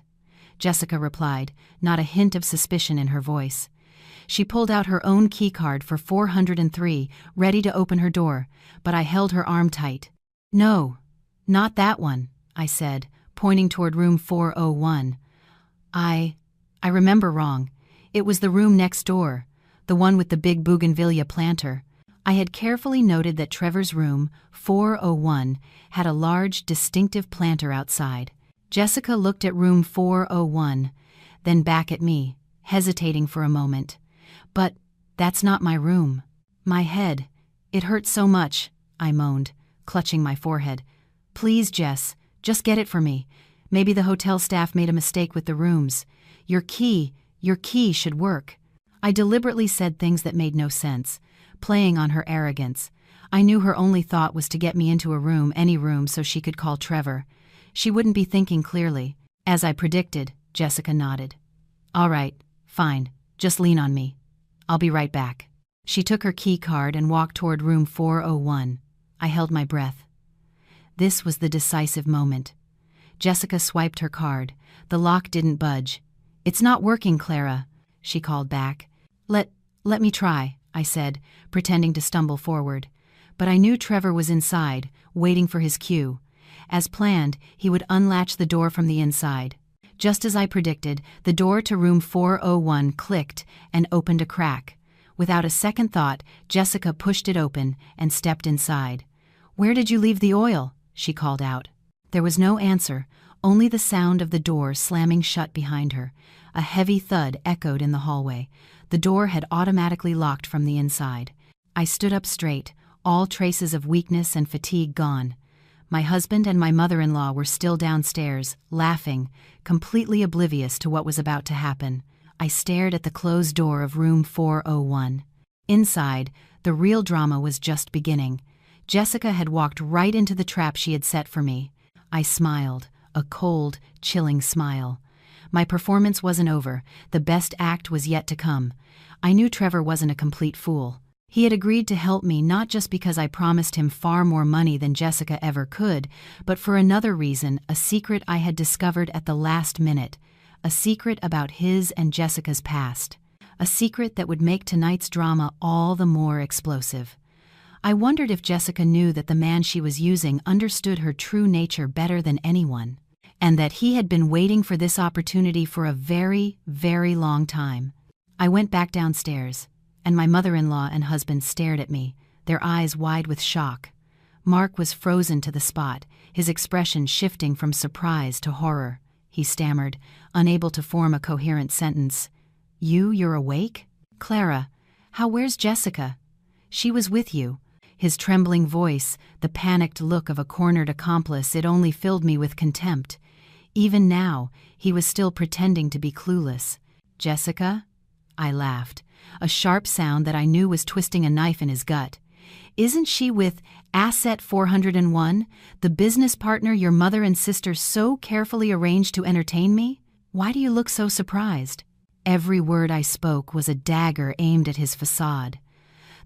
Jessica replied, not a hint of suspicion in her voice. She pulled out her own keycard for 403, ready to open her door, but I held her arm tight. "No, not that one," I said, pointing toward room 401. I remember wrong. It was the room next door, the one with the big bougainvillea planter. I had carefully noted that Trevor's room, 401, had a large, distinctive planter outside. Jessica looked at room 401, then back at me, hesitating for a moment. "But that's not my room." My head, it hurt so much, I moaned, clutching my forehead. "Please, Jess, just get it for me. Maybe the hotel staff made a mistake with the rooms. Your key should work." I deliberately said things that made no sense, playing on her arrogance. I knew her only thought was to get me into a room, any room, so she could call Trevor. She wouldn't be thinking clearly. As I predicted, Jessica nodded. "All right, fine, just lean on me. I'll be right back." She took her key card and walked toward room 401. I held my breath. This was the decisive moment. Jessica swiped her card. The lock didn't budge. "It's not working, Clara," she called back. Let me try," I said, pretending to stumble forward. But I knew Trevor was inside, waiting for his cue. As planned, he would unlatch the door from the inside. Just as I predicted, the door to room 401 clicked and opened a crack. Without a second thought, Jessica pushed it open and stepped inside. "Where did you leave the oil?" she called out. There was no answer, only the sound of the door slamming shut behind her. A heavy thud echoed in the hallway. The door had automatically locked from the inside. I stood up straight, all traces of weakness and fatigue gone. My husband and my mother-in-law were still downstairs, laughing, completely oblivious to what was about to happen. I stared at the closed door of room 401. Inside, the real drama was just beginning. Jessica had walked right into the trap she had set for me. I smiled, a cold, chilling smile. My performance wasn't over. The best act was yet to come. I knew Trevor wasn't a complete fool. He had agreed to help me not just because I promised him far more money than Jessica ever could, but for another reason, a secret I had discovered at the last minute. A secret about his and Jessica's past. A secret that would make tonight's drama all the more explosive. I wondered if Jessica knew that the man she was using understood her true nature better than anyone, and that he had been waiting for this opportunity for a very, very long time. I went back downstairs, and my mother-in-law and husband stared at me, their eyes wide with shock. Mark was frozen to the spot, his expression shifting from surprise to horror. He stammered, unable to form a coherent sentence. You're awake? Clara, where's Jessica? She was with you." His trembling voice, the panicked look of a cornered accomplice, it only filled me with contempt. Even now, he was still pretending to be clueless. "Jessica?" I laughed, a sharp sound that I knew was twisting a knife in his gut. "Isn't she with Asset 401, the business partner your mother and sister so carefully arranged to entertain me? Why do you look so surprised?" Every word I spoke was a dagger aimed at his facade.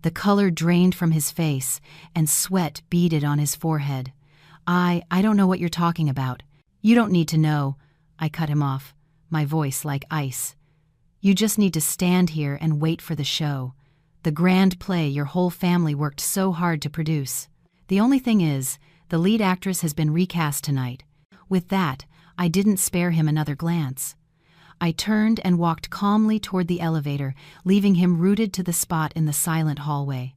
The color drained from his face, and sweat beaded on his forehead. I don't know what you're talking about. You don't need to know," I cut him off, my voice like ice. "You just need to stand here and wait for the show. The grand play your whole family worked so hard to produce. The only thing is, the lead actress has been recast tonight." With that, I didn't spare him another glance. I turned and walked calmly toward the elevator, leaving him rooted to the spot in the silent hallway.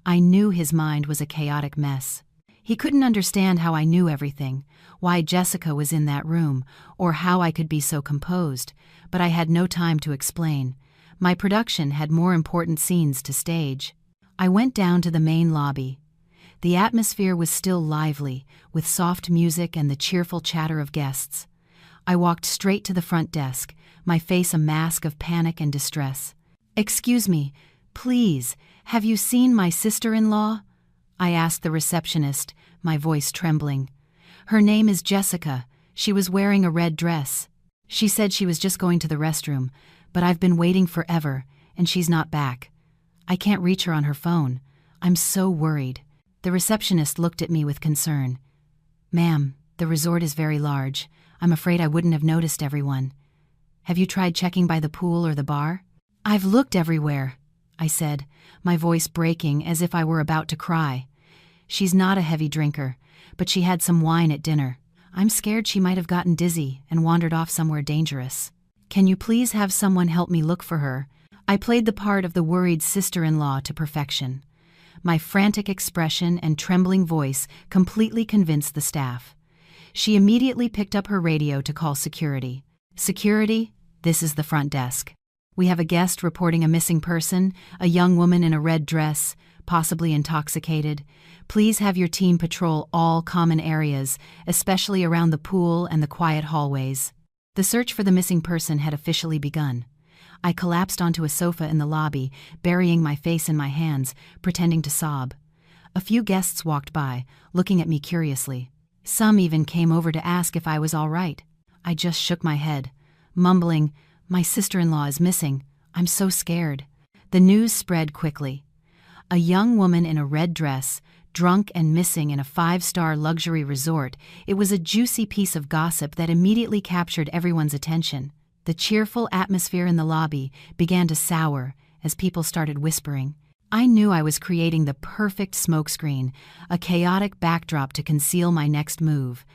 I knew his mind was a chaotic mess. He couldn't understand how I knew everything, why Jessica was in that room, or how I could be so composed, but I had no time to explain. My production had more important scenes to stage. I went down to the main lobby. The atmosphere was still lively, with soft music and the cheerful chatter of guests. I walked straight to the front desk, my face a mask of panic and distress. "Excuse me, please, have you seen my sister-in-law?" I asked the receptionist, my voice trembling. "Her name is Jessica. She was wearing a red dress. She said she was just going to the restroom, but I've been waiting forever, and she's not back. I can't reach her on her phone. I'm so worried." The receptionist looked at me with concern. "Ma'am, the resort is very large. I'm afraid I wouldn't have noticed everyone. Have you tried checking by the pool or the bar?" "I've looked everywhere," I said, my voice breaking as if I were about to cry. "She's not a heavy drinker, but she had some wine at dinner. I'm scared she might have gotten dizzy and wandered off somewhere dangerous. Can you please have someone help me look for her?" I played the part of the worried sister-in-law to perfection. My frantic expression and trembling voice completely convinced the staff. She immediately picked up her radio to call security. "Security, this is the front desk. We have a guest reporting a missing person, a young woman in a red dress, possibly intoxicated. Please have your team patrol all common areas, especially around the pool and the quiet hallways." The search for the missing person had officially begun. I collapsed onto a sofa in the lobby, burying my face in my hands, pretending to sob. A few guests walked by, looking at me curiously. Some even came over to ask if I was all right. I just shook my head, mumbling, "My sister-in-law is missing. I'm so scared." The news spread quickly. A young woman in a red dress, drunk and missing in a 5-star luxury resort. It was a juicy piece of gossip that immediately captured everyone's attention. The cheerful atmosphere in the lobby began to sour as people started whispering. I knew I was creating the perfect smokescreen, a chaotic backdrop to conceal my next move.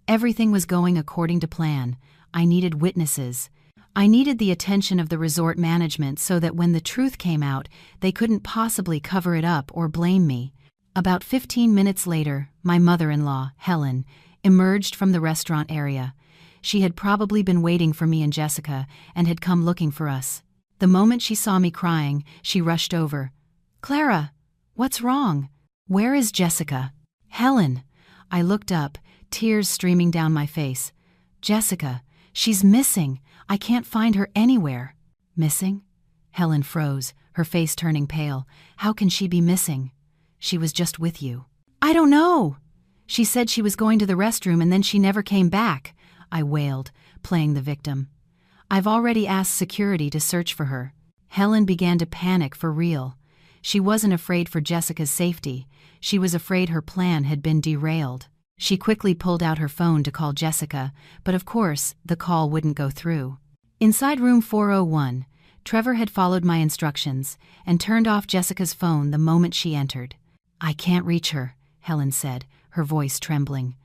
Everything was going according to plan. I needed witnesses. I needed the attention of the resort management so that when the truth came out, they couldn't possibly cover it up or blame me. About 15 minutes later, my mother-in-law, Helen, emerged from the restaurant area. She had probably been waiting for me and Jessica and had come looking for us. The moment she saw me crying, she rushed over. "Clara, what's wrong? Where is Jessica?" "Helen." I looked up, tears streaming down my face. "Jessica, she's missing. I can't find her anywhere." "Missing?" Helen froze, her face turning pale. "How can she be missing? She was just with you." "I don't know. She said she was going to the restroom and then she never came back," I wailed, playing the victim. "I've already asked security to search for her." Helen began to panic for real. She wasn't afraid for Jessica's safety. She was afraid her plan had been derailed. She quickly pulled out her phone to call Jessica, but of course, the call wouldn't go through. Inside room 401, Trevor had followed my instructions and turned off Jessica's phone the moment she entered. "I can't reach her," Helen said, her voice trembling.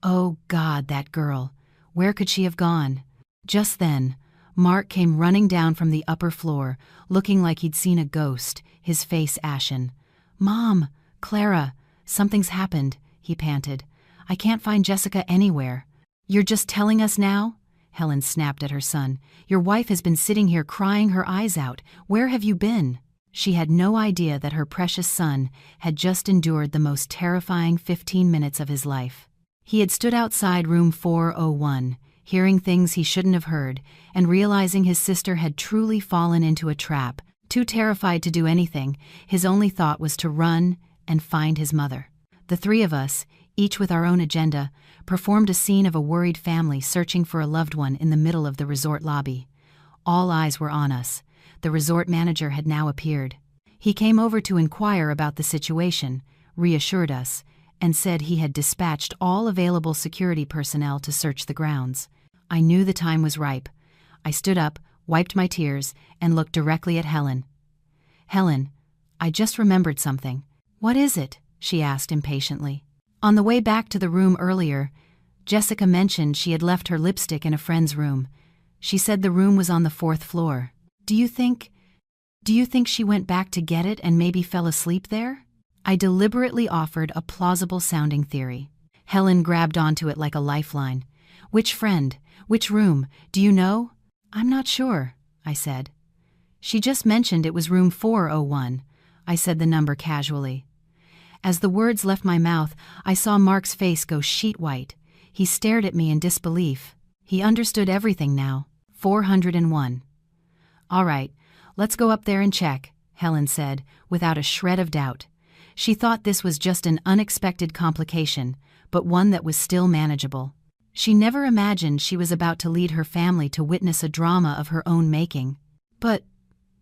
"Oh God, that girl. Where could she have gone?" Just then, Mark came running down from the upper floor, looking like he'd seen a ghost, his face ashen. "Mom, Clara, something's happened," he panted. "I can't find Jessica anywhere." "You're just telling us now?" Helen snapped at her son. "Your wife has been sitting here crying her eyes out. Where have you been?" She had no idea that her precious son had just endured the most terrifying 15 minutes of his life. He had stood outside room 401, hearing things he shouldn't have heard, and realizing his sister had truly fallen into a trap. Too terrified to do anything, his only thought was to run and find his mother. The three of us, each with our own agenda, performed a scene of a worried family searching for a loved one in the middle of the resort lobby. All eyes were on us. The resort manager had now appeared. He came over to inquire about the situation, reassured us, and said he had dispatched all available security personnel to search the grounds. I knew the time was ripe. I stood up, wiped my tears, and looked directly at Helen. "Helen, I just remembered something." "What is it?" she asked impatiently. On the way back to the room earlier, Jessica mentioned she had left her lipstick in a friend's room. She said the room was on the 4th floor. Do you think she went back to get it and maybe fell asleep there?" I deliberately offered a plausible-sounding theory. Helen grabbed onto it like a lifeline. "Which friend? Which room? Do you know?" "I'm not sure," I said. "She just mentioned it was room 401. I said the number casually. As the words left my mouth, I saw Mark's face go sheet white. He stared at me in disbelief. He understood everything now. 401. "All right, let's go up there and check," Helen said, without a shred of doubt. She thought this was just an unexpected complication, but one that was still manageable. She never imagined she was about to lead her family to witness a drama of her own making. But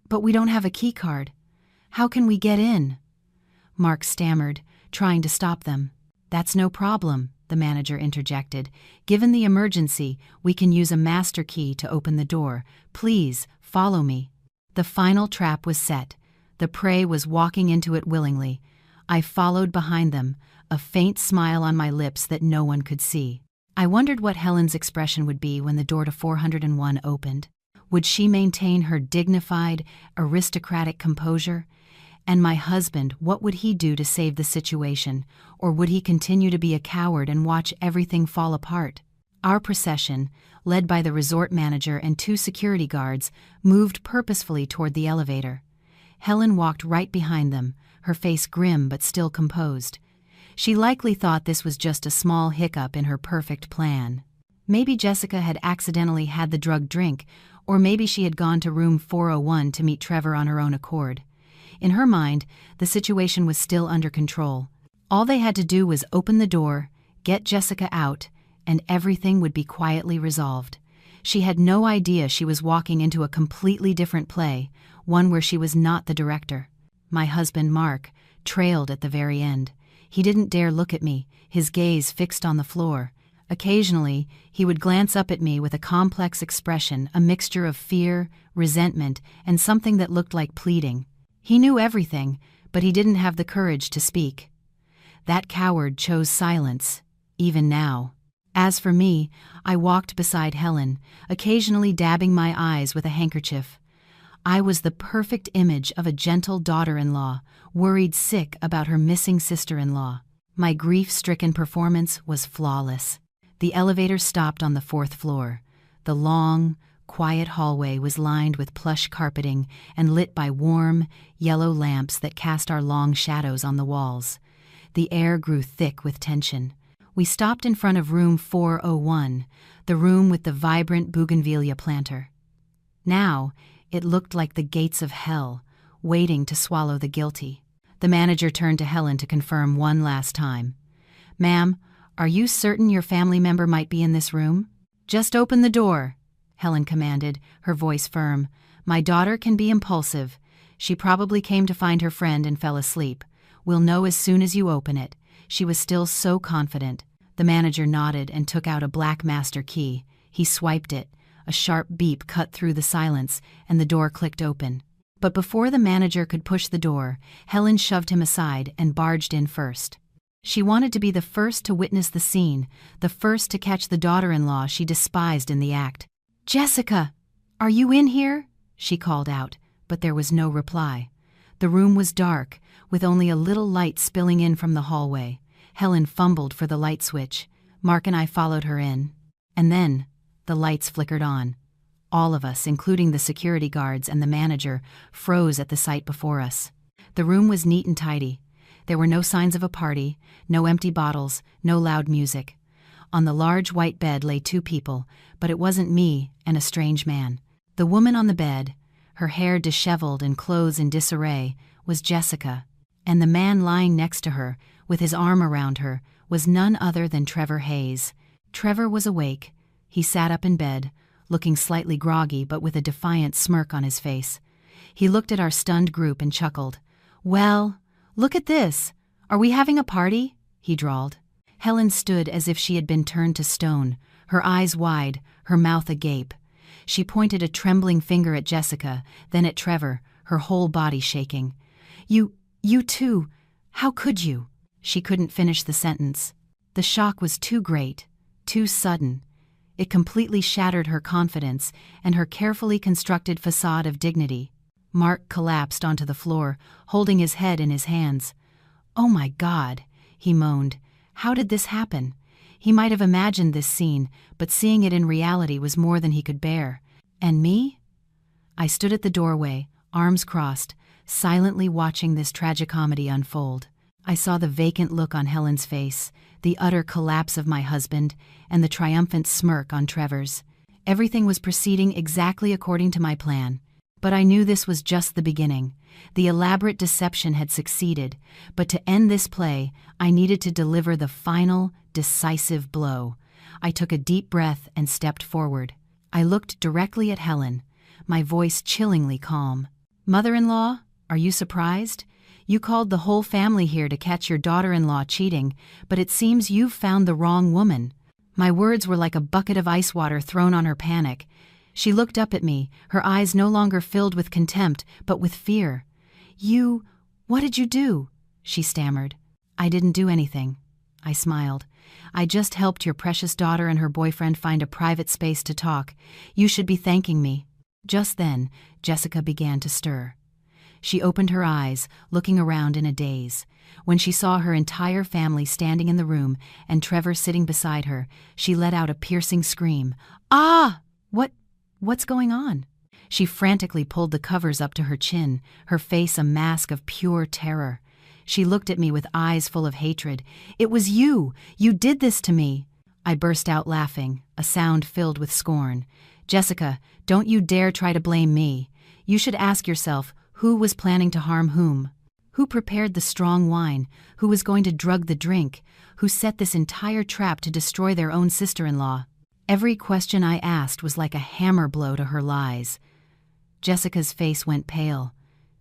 we don't have a key card. How can we get in?" Mark stammered, trying to stop them. "That's no problem," the manager interjected. "Given the emergency, we can use a master key to open the door. Please, follow me." The final trap was set. The prey was walking into it willingly. I followed behind them, a faint smile on my lips that no one could see. I wondered what Helen's expression would be when the door to 401 opened. Would she maintain her dignified, aristocratic composure? And my husband, what would he do to save the situation? Or would he continue to be a coward and watch everything fall apart? Our procession, led by the resort manager and 2 security guards, moved purposefully toward the elevator. Helen walked right behind them, her face grim but still composed. She likely thought this was just a small hiccup in her perfect plan. Maybe Jessica had accidentally had the drugged drink, or maybe she had gone to room 401 to meet Trevor on her own accord. In her mind, the situation was still under control. All they had to do was open the door, get Jessica out, and everything would be quietly resolved. She had no idea she was walking into a completely different play, one where she was not the director. My husband, Mark, trailed at the very end. He didn't dare look at me, his gaze fixed on the floor. Occasionally, he would glance up at me with a complex expression, a mixture of fear, resentment, and something that looked like pleading. He knew everything, but he didn't have the courage to speak. That coward chose silence, even now. As for me, I walked beside Helen, occasionally dabbing my eyes with a handkerchief. I was the perfect image of a gentle daughter-in-law, worried sick about her missing sister-in-law. My grief-stricken performance was flawless. The elevator stopped on the 4th floor. The long, quiet hallway was lined with plush carpeting and lit by warm, yellow lamps that cast our long shadows on the walls. The air grew thick with tension. We stopped in front of room 401, the room with the vibrant bougainvillea planter. Now, it looked like the gates of hell, waiting to swallow the guilty. The manager turned to Helen to confirm one last time. "Ma'am, are you certain your family member might be in this room?" "Just open the door," Helen commanded, her voice firm. "My daughter can be impulsive. She probably came to find her friend and fell asleep. We'll know as soon as you open it." She was still so confident. The manager nodded and took out a black master key. He swiped it. A sharp beep cut through the silence, and the door clicked open. But before the manager could push the door, Helen shoved him aside and barged in first. She wanted to be the first to witness the scene, the first to catch the daughter-in-law she despised in the act. "Jessica, are you in here?" she called out, but there was no reply. The room was dark, with only a little light spilling in from the hallway. Helen fumbled for the light switch. Mark and I followed her in. And then, the lights flickered on. All of us, including the security guards and the manager, froze at the sight before us. The room was neat and tidy. There were no signs of a party, no empty bottles, no loud music. On the large white bed lay 2 people, but it wasn't me and a strange man. The woman on the bed, her hair disheveled and clothes in disarray, was Jessica, and the man lying next to her, with his arm around her, was none other than Trevor Hayes. Trevor was awake. He sat up in bed, looking slightly groggy but with a defiant smirk on his face. He looked at our stunned group and chuckled. "Well, look at this. Are we having a party?" he drawled. Helen stood as if she had been turned to stone, her eyes wide, her mouth agape. She pointed a trembling finger at Jessica, then at Trevor, her whole body shaking. You too. How could you?" She couldn't finish the sentence. The shock was too great, too sudden. It completely shattered her confidence and her carefully constructed facade of dignity. Mark collapsed onto the floor, holding his head in his hands. "Oh my God," he moaned. "How did this happen?" He might have imagined this scene, but seeing it in reality was more than he could bear. And me? I stood at the doorway, arms crossed, silently watching this tragicomedy unfold. I saw the vacant look on Helen's face, the utter collapse of my husband, and the triumphant smirk on Trevor's. Everything was proceeding exactly according to my plan. But I knew this was just the beginning. The elaborate deception had succeeded, but to end this play, I needed to deliver the final, decisive blow. I took a deep breath and stepped forward. I looked directly at Helen, my voice chillingly calm. "Mother-in-law, are you surprised? You called the whole family here to catch your daughter-in-law cheating, but it seems you've found the wrong woman." My words were like a bucket of ice water thrown on her panic. She looked up at me, her eyes no longer filled with contempt, but with fear. What did you do?" she stammered. "I didn't do anything." I smiled. "I just helped your precious daughter and her boyfriend find a private space to talk. You should be thanking me." Just then, Jessica began to stir. She opened her eyes, looking around in a daze. When she saw her entire family standing in the room and Trevor sitting beside her, she let out a piercing scream. "Ah! What's going on?" She frantically pulled the covers up to her chin, her face a mask of pure terror. She looked at me with eyes full of hatred. "It was you! You did this to me!" I burst out laughing, a sound filled with scorn. "Jessica, don't you dare try to blame me. You should ask yourself, who was planning to harm whom? Who prepared the strong wine? Who was going to drug the drink? Who set this entire trap to destroy their own sister-in-law?" Every question I asked was like a hammer blow to her lies. Jessica's face went pale.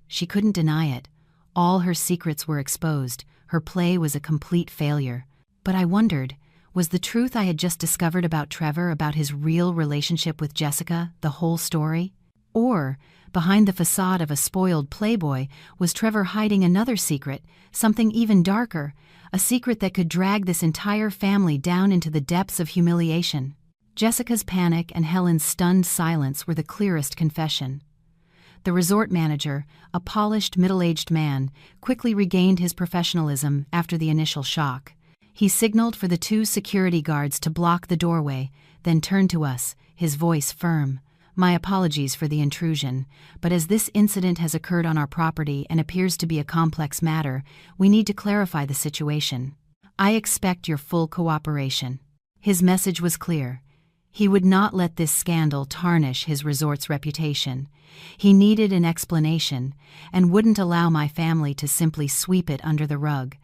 She couldn't deny it. All her secrets were exposed. Her play was a complete failure. But I wondered, was the truth I had just discovered about Trevor, about his real relationship with Jessica, the whole story? Or, behind the facade of a spoiled playboy, was Trevor hiding another secret, something even darker, a secret that could drag this entire family down into the depths of humiliation? Jessica's panic and Helen's stunned silence were the clearest confession. The resort manager, a polished middle-aged man, quickly regained his professionalism after the initial shock. He signaled for the 2 security guards to block the doorway, then turned to us, his voice firm. "My apologies for the intrusion, but as this incident has occurred on our property and appears to be a complex matter, we need to clarify the situation. I expect your full cooperation." His message was clear. He would not let this scandal tarnish his resort's reputation. He needed an explanation and wouldn't allow my family to simply sweep it under the rug.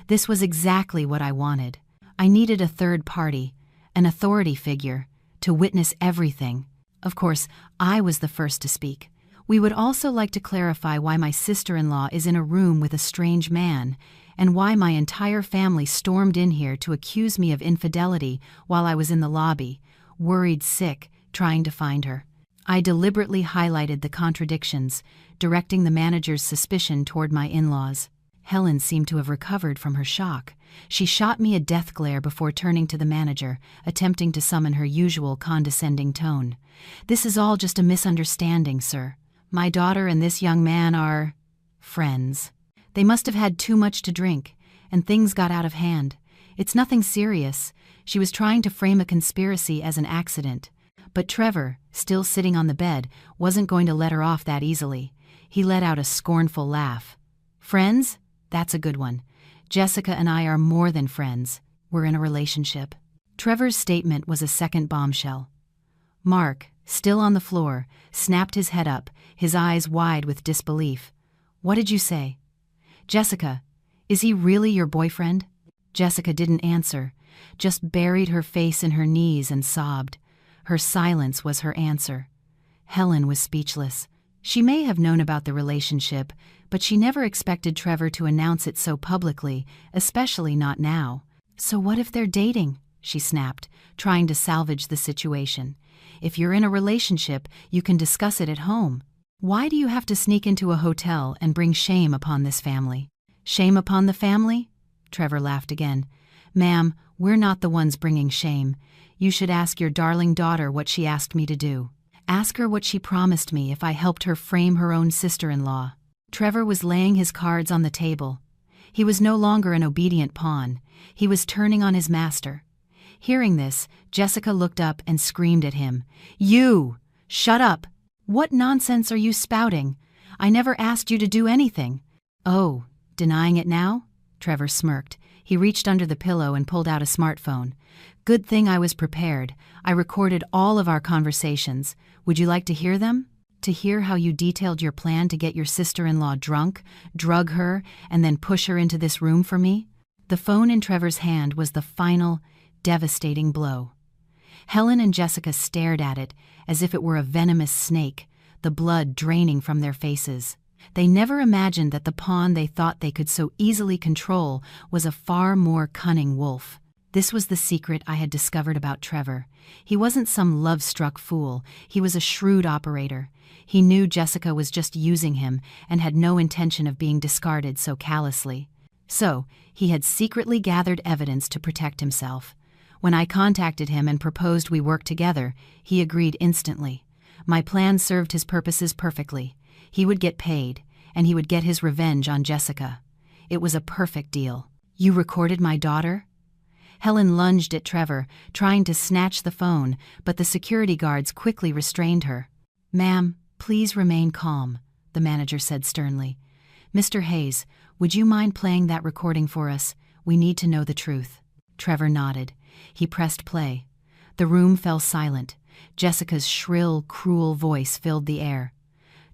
This was exactly what I wanted. I needed a third party, an authority figure, to witness everything. Of course, I was the first to speak. "We would also like to clarify why my sister-in-law is in a room with a strange man, and why my entire family stormed in here to accuse me of infidelity while I was in the lobby, worried sick, trying to find her." I deliberately highlighted the contradictions, directing the manager's suspicion toward my in-laws. Helen seemed to have recovered from her shock. She shot me a death glare before turning to the manager, attempting to summon her usual condescending tone. "This is all just a misunderstanding, sir. My daughter and this young man are friends. They must have had too much to drink, and things got out of hand. It's nothing serious. She was trying to frame a conspiracy as an accident. But Trevor, still sitting on the bed, wasn't going to let her off that easily. He let out a scornful laugh. "Friends? That's a good one. Jessica and I are more than friends. We're in a relationship." Trevor's statement was a second bombshell. Mark, still on the floor, snapped his head up, his eyes wide with disbelief. "What did you say?" "Jessica, is he really your boyfriend?" Jessica didn't answer, just buried her face in her knees and sobbed. Her silence was her answer. Helen was speechless. She may have known about the relationship, but she never expected Trevor to announce it so publicly, especially not now. "So what if they're dating?" she snapped, trying to salvage the situation. "If you're in a relationship, you can discuss it at home. Why do you have to sneak into a hotel and bring shame upon this family?" "Shame upon the family?" Trevor laughed again. "Ma'am, we're not the ones bringing shame. You should ask your darling daughter what she asked me to do. Ask her what she promised me if I helped her frame her own sister-in-law." Trevor was laying his cards on the table. He was no longer an obedient pawn. He was turning on his master. Hearing this, Jessica looked up and screamed at him. "You! Shut up! What nonsense are you spouting? I never asked you to do anything." "Oh, denying it now?" Trevor smirked. He reached under the pillow and pulled out a smartphone. Good thing I was prepared. I recorded all of our conversations. Would you like to hear them? To hear how you detailed your plan to get your sister-in-law drunk, drug her, and then push her into this room for me? The phone in Trevor's hand was the final, devastating blow. Helen and Jessica stared at it as if it were a venomous snake, the blood draining from their faces. They never imagined that the pawn they thought they could so easily control was a far more cunning wolf. This was the secret I had discovered about Trevor. He wasn't some love-struck fool. He was a shrewd operator. He knew Jessica was just using him and had no intention of being discarded so callously. So, he had secretly gathered evidence to protect himself. When I contacted him and proposed we work together, he agreed instantly. My plan served his purposes perfectly. He would get paid, and he would get his revenge on Jessica. It was a perfect deal. You recorded my daughter? Helen lunged at Trevor, trying to snatch the phone, but the security guards quickly restrained her. Ma'am, please remain calm, the manager said sternly. Mr. Hayes, would you mind playing that recording for us? We need to know the truth. Trevor nodded. He pressed play. The room fell silent. Jessica's shrill, cruel voice filled the air.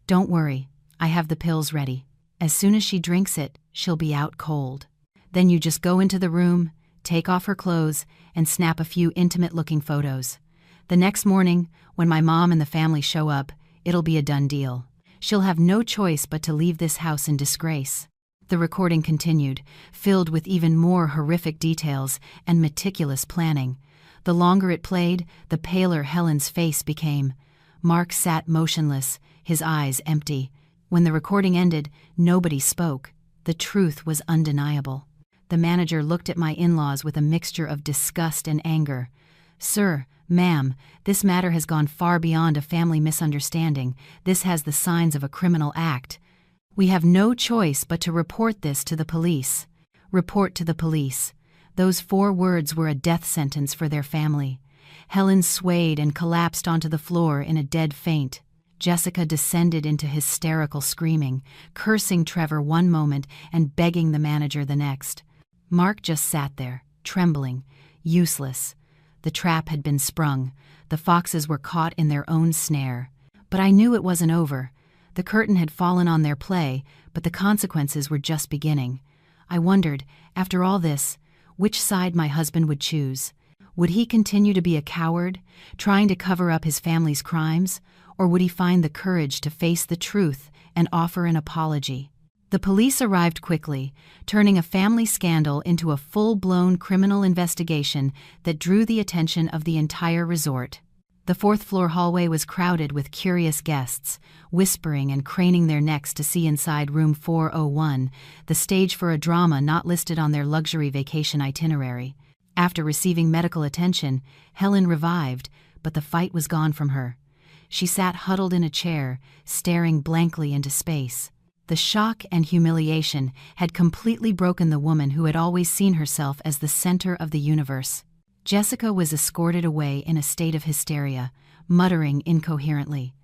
Don't worry, I have the pills ready. As soon as she drinks it, she'll be out cold. Then you just go into the room, take off her clothes, and snap a few intimate-looking photos. The next morning, when my mom and the family show up, it'll be a done deal. She'll have no choice but to leave this house in disgrace. The recording continued, filled with even more horrific details and meticulous planning. The longer it played, the paler Helen's face became. Mark sat motionless, his eyes empty. When the recording ended, nobody spoke. The truth was undeniable. The manager looked at my in-laws with a mixture of disgust and anger. Sir, ma'am, this matter has gone far beyond a family misunderstanding. This has the signs of a criminal act. We have no choice but to report this to the police. Report to the police. Those 4 words were a death sentence for their family. Helen swayed and collapsed onto the floor in a dead faint. Jessica descended into hysterical screaming, cursing Trevor one moment and begging the manager the next. Mark just sat there, trembling, useless. The trap had been sprung. The foxes were caught in their own snare. But I knew it wasn't over. The curtain had fallen on their play, but the consequences were just beginning. I wondered, after all this, which side my husband would choose. Would he continue to be a coward, trying to cover up his family's crimes, or would he find the courage to face the truth and offer an apology? The police arrived quickly, turning a family scandal into a full-blown criminal investigation that drew the attention of the entire resort. The 4th-floor hallway was crowded with curious guests, whispering and craning their necks to see inside room 401, the stage for a drama not listed on their luxury vacation itinerary. After receiving medical attention, Helen revived, but the fight was gone from her. She sat huddled in a chair, staring blankly into space. The shock and humiliation had completely broken the woman who had always seen herself as the center of the universe. Jessica was escorted away in a state of hysteria, muttering incoherently.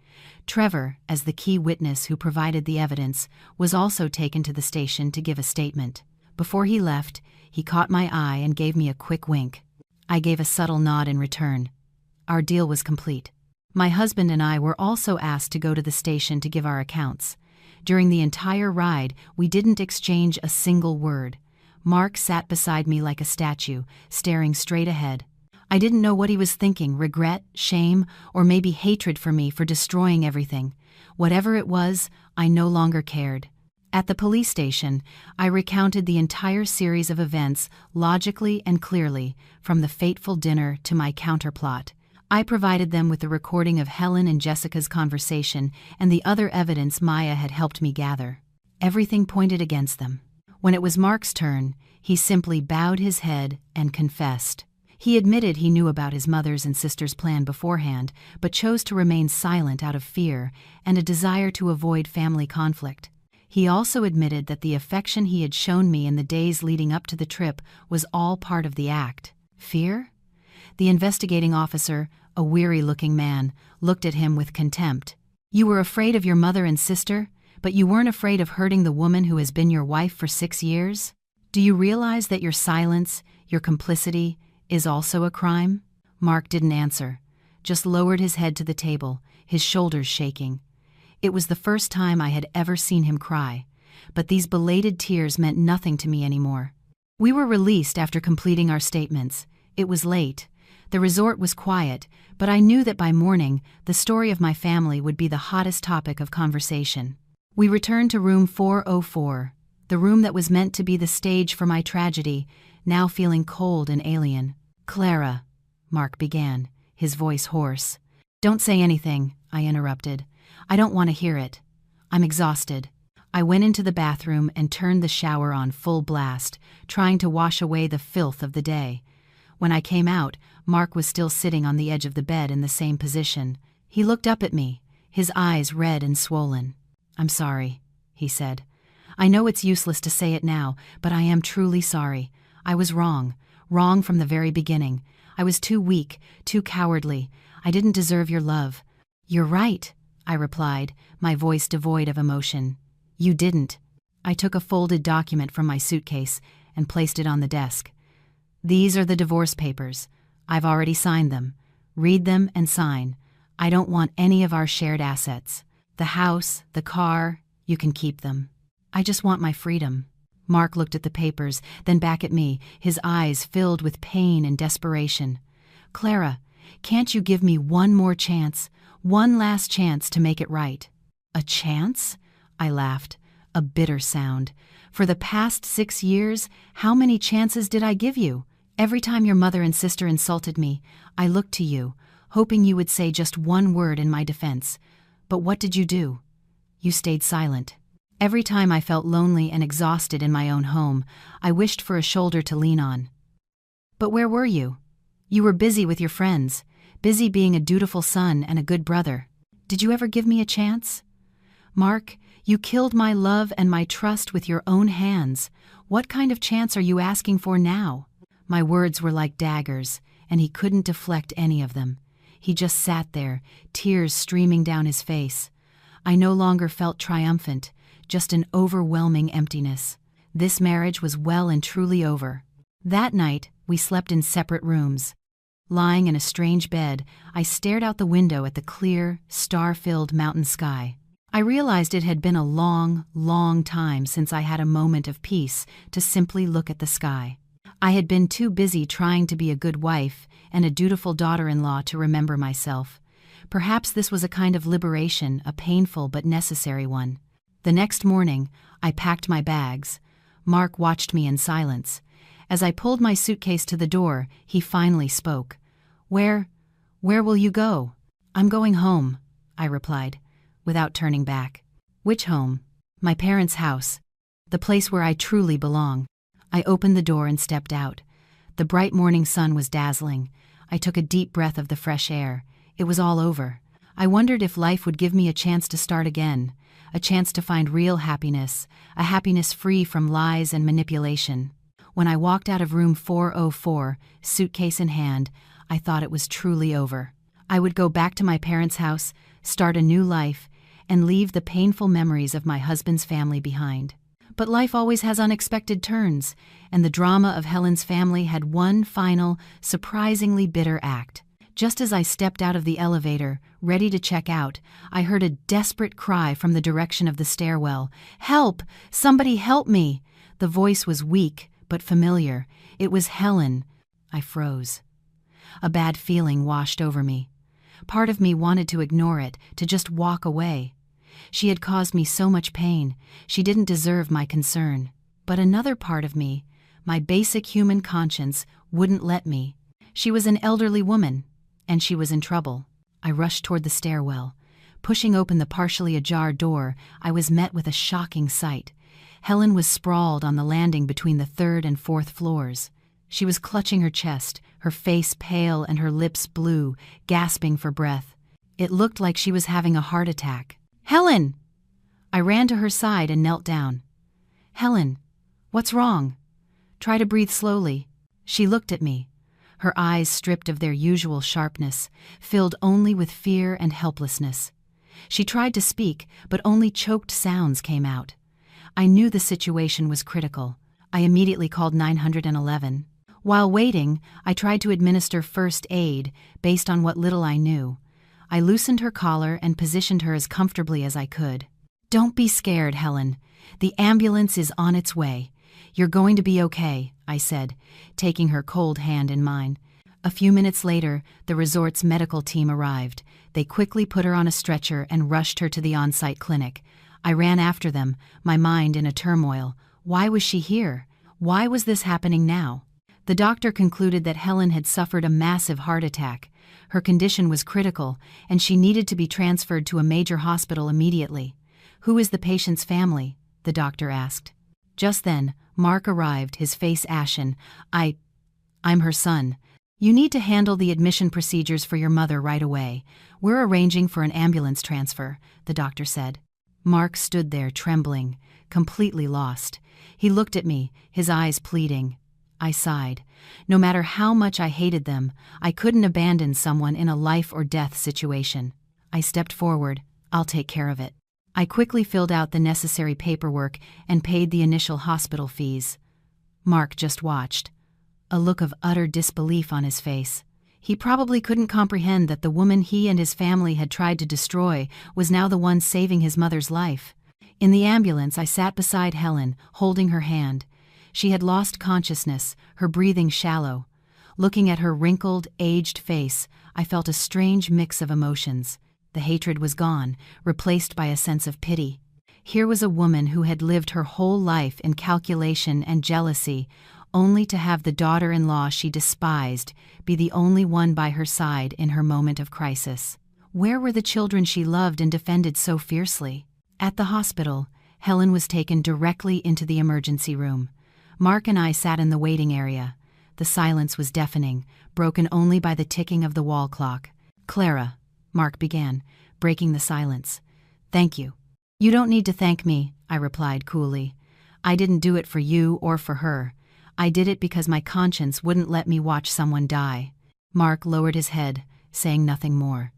Trevor, as the key witness who provided the evidence, was also taken to the station to give a statement. Before he left, he caught my eye and gave me a quick wink. I gave a subtle nod in return. Our deal was complete. My husband and I were also asked to go to the station to give our accounts. During the entire ride, we didn't exchange a single word. Mark sat beside me like a statue, staring straight ahead. I didn't know what he was thinking, regret, shame, or maybe hatred for me for destroying everything. Whatever it was, I no longer cared. At the police station, I recounted the entire series of events logically and clearly, from the fateful dinner to my counterplot. I provided them with the recording of Helen and Jessica's conversation and the other evidence Maya had helped me gather. Everything pointed against them. When it was Mark's turn, he simply bowed his head and confessed. He admitted he knew about his mother's and sister's plan beforehand, but chose to remain silent out of fear and a desire to avoid family conflict. He also admitted that the affection he had shown me in the days leading up to the trip was all part of the act. Fear? The investigating officer, a weary-looking man, looked at him with contempt. You were afraid of your mother and sister, but you weren't afraid of hurting the woman who has been your wife for 6 years? Do you realize that your silence, your complicity, is also a crime? Mark didn't answer, just lowered his head to the table, his shoulders shaking. It was the first time I had ever seen him cry, but these belated tears meant nothing to me anymore. We were released after completing our statements. It was late. The resort was quiet, but I knew that by morning, the story of my family would be the hottest topic of conversation. We returned to room 404, the room that was meant to be the stage for my tragedy, now feeling cold and alien. "Clara," Mark began, his voice hoarse. "Don't say anything," I interrupted. "I don't want to hear it. I'm exhausted." I went into the bathroom and turned the shower on full blast, trying to wash away the filth of the day. When I came out, Mark was still sitting on the edge of the bed in the same position. He looked up at me, his eyes red and swollen. "I'm sorry," he said. "I know it's useless to say it now, but I am truly sorry. I was wrong from the very beginning. I was too weak, too cowardly. I didn't deserve your love." "You're right," I replied, my voice devoid of emotion. "You didn't." I took a folded document from my suitcase and placed it on the desk. "These are the divorce papers. I've already signed them. Read them and sign. I don't want any of our shared assets. The house, the car, you can keep them. I just want my freedom." Mark looked at the papers, then back at me, his eyes filled with pain and desperation. "Clara, can't you give me one more chance, one last chance to make it right?" "A chance?" I laughed, a bitter sound. "For the past 6 years, how many chances did I give you? Every time your mother and sister insulted me, I looked to you, hoping you would say just one word in my defense. But what did you do? You stayed silent. Every time I felt lonely and exhausted in my own home, I wished for a shoulder to lean on. But where were you? You were busy with your friends, busy being a dutiful son and a good brother. Did you ever give me a chance? Mark, you killed my love and my trust with your own hands. What kind of chance are you asking for now?" My words were like daggers, and he couldn't deflect any of them. He just sat there, tears streaming down his face. I no longer felt triumphant, just an overwhelming emptiness. This marriage was well and truly over. That night, we slept in separate rooms. Lying in a strange bed, I stared out the window at the clear, star-filled mountain sky. I realized it had been a long, long time since I had a moment of peace to simply look at the sky. I had been too busy trying to be a good wife and a dutiful daughter-in-law to remember myself. Perhaps this was a kind of liberation, a painful but necessary one. The next morning, I packed my bags. Mark watched me in silence. As I pulled my suitcase to the door, he finally spoke. Where will you go?" "I'm going home," I replied, without turning back. "Which home?" "My parents' house, the place where I truly belong." I opened the door and stepped out. The bright morning sun was dazzling. I took a deep breath of the fresh air. It was all over. I wondered if life would give me a chance to start again, a chance to find real happiness, a happiness free from lies and manipulation. When I walked out of room 404, suitcase in hand, I thought it was truly over. I would go back to my parents' house, start a new life, and leave the painful memories of my husband's family behind. But life always has unexpected turns, and the drama of Helen's family had one final, surprisingly bitter act. Just as I stepped out of the elevator, ready to check out, I heard a desperate cry from the direction of the stairwell. "Help! Somebody help me!" The voice was weak, but familiar. It was Helen. I froze. A bad feeling washed over me. Part of me wanted to ignore it, to just walk away. She had caused me so much pain. She didn't deserve my concern. But another part of me, my basic human conscience, wouldn't let me. She was an elderly woman, and she was in trouble. I rushed toward the stairwell. Pushing open the partially ajar door, I was met with a shocking sight. Helen was sprawled on the landing between the 3rd and 4th floors. She was clutching her chest, her face pale and her lips blue, gasping for breath. It looked like she was having a heart attack. "Helen!" I ran to her side and knelt down. "Helen, what's wrong? Try to breathe slowly." She looked at me, her eyes stripped of their usual sharpness, filled only with fear and helplessness. She tried to speak, but only choked sounds came out. I knew the situation was critical. I immediately called 911. While waiting, I tried to administer first aid based on what little I knew. I loosened her collar and positioned her as comfortably as I could. "Don't be scared, Helen. The ambulance is on its way. You're going to be okay," I said, taking her cold hand in mine. A few minutes later, the resort's medical team arrived. They quickly put her on a stretcher and rushed her to the on-site clinic. I ran after them, my mind in a turmoil. Why was she here? Why was this happening now? The doctor concluded that Helen had suffered a massive heart attack. Her condition was critical, and she needed to be transferred to a major hospital immediately. "Who is the patient's family?" the doctor asked. Just then, Mark arrived, his face ashen. I'm her son. You need to handle the admission procedures for your mother right away. We're arranging for an ambulance transfer," the doctor said. Mark stood there trembling, completely lost. He looked at me, his eyes pleading. I sighed. No matter how much I hated them, I couldn't abandon someone in a life-or-death situation. I stepped forward. "I'll take care of it." I quickly filled out the necessary paperwork and paid the initial hospital fees. Mark just watched, a look of utter disbelief on his face. He probably couldn't comprehend that the woman he and his family had tried to destroy was now the one saving his mother's life. In the ambulance, I sat beside Helen, holding her hand. She had lost consciousness, her breathing shallow. Looking at her wrinkled, aged face, I felt a strange mix of emotions. The hatred was gone, replaced by a sense of pity. Here was a woman who had lived her whole life in calculation and jealousy, only to have the daughter-in-law she despised be the only one by her side in her moment of crisis. Where were the children she loved and defended so fiercely? At the hospital, Helen was taken directly into the emergency room. Mark and I sat in the waiting area. The silence was deafening, broken only by the ticking of the wall clock. "Clara," Mark began, breaking the silence. "Thank you." "You don't need to thank me," I replied coolly. "I didn't do it for you or for her. I did it because my conscience wouldn't let me watch someone die." Mark lowered his head, saying nothing more.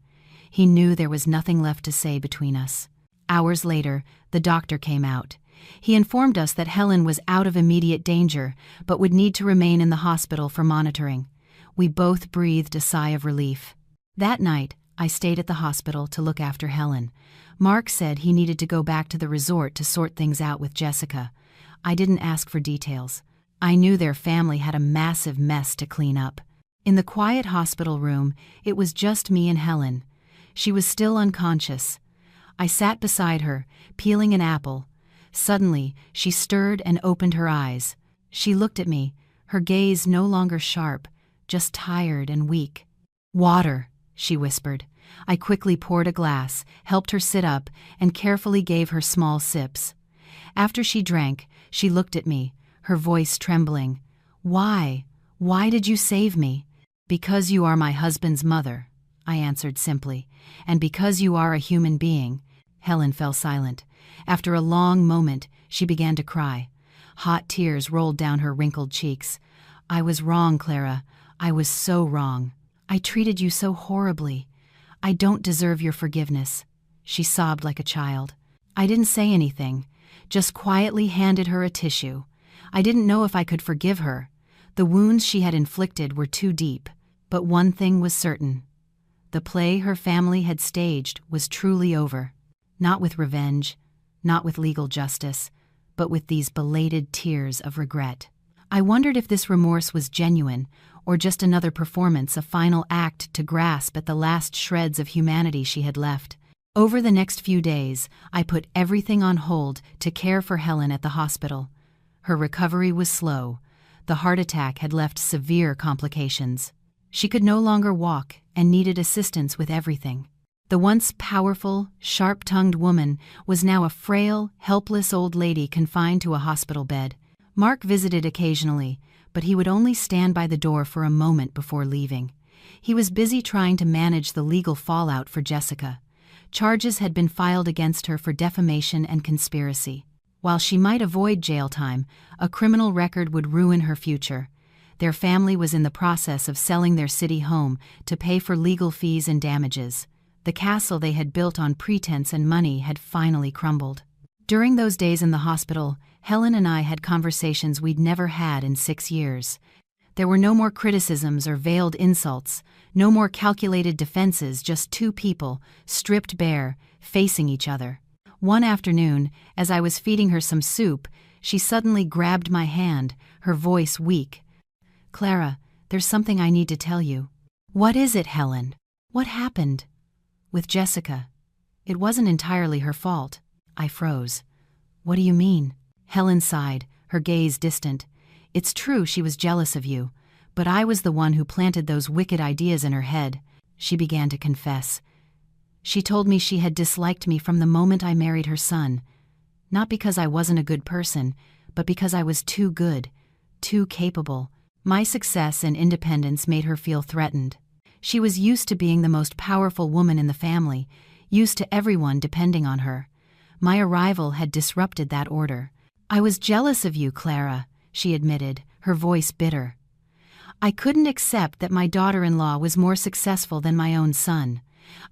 He knew there was nothing left to say between us. Hours later, the doctor came out. He informed us that Helen was out of immediate danger, but would need to remain in the hospital for monitoring. We both breathed a sigh of relief. That night, I stayed at the hospital to look after Helen. Mark said he needed to go back to the resort to sort things out with Jessica. I didn't ask for details. I knew their family had a massive mess to clean up. In the quiet hospital room, it was just me and Helen. She was still unconscious. I sat beside her, peeling an apple. Suddenly, she stirred and opened her eyes. She looked at me, her gaze no longer sharp, just tired and weak. "Water," she whispered. I quickly poured a glass, helped her sit up, and carefully gave her small sips. After she drank, she looked at me, her voice trembling. "Why? Why did you save me?" "Because you are my husband's mother," I answered simply, "and because you are a human being." Helen fell silent. After a long moment, she began to cry. Hot tears rolled down her wrinkled cheeks. "I was wrong, Clara. I was so wrong. I treated you so horribly. I don't deserve your forgiveness." She sobbed like a child. I didn't say anything, just quietly handed her a tissue. I didn't know if I could forgive her. The wounds she had inflicted were too deep. But one thing was certain. The play her family had staged was truly over. Not with revenge, not with legal justice, but with these belated tears of regret. I wondered if this remorse was genuine, or just another performance, a final act to grasp at the last shreds of humanity she had left. Over the next few days, I put everything on hold to care for Helen at the hospital. Her recovery was slow. The heart attack had left severe complications. She could no longer walk and needed assistance with everything. The once powerful, sharp-tongued woman was now a frail, helpless old lady confined to a hospital bed. Mark visited occasionally, but he would only stand by the door for a moment before leaving. He was busy trying to manage the legal fallout for Jessica. Charges had been filed against her for defamation and conspiracy. While she might avoid jail time, a criminal record would ruin her future. Their family was in the process of selling their city home to pay for legal fees and damages. The castle they had built on pretense and money had finally crumbled. During those days in the hospital, Helen and I had conversations we'd never had in 6 years. There were no more criticisms or veiled insults, no more calculated defenses, just two people, stripped bare, facing each other. One afternoon, as I was feeding her some soup, she suddenly grabbed my hand, her voice weak. "Clara, there's something I need to tell you." "What is it, Helen? What happened?" "With Jessica. It wasn't entirely her fault." I froze. "What do you mean?" Helen sighed, her gaze distant. "It's true she was jealous of you, but I was the one who planted those wicked ideas in her head," she began to confess. "She told me she had disliked me from the moment I married her son. Not because I wasn't a good person, but because I was too good, too capable. My success and independence made her feel threatened. She was used to being the most powerful woman in the family, used to everyone depending on her. My arrival had disrupted that order. "I was jealous of you, Clara," she admitted, her voice bitter. "I couldn't accept that my daughter-in-law was more successful than my own son.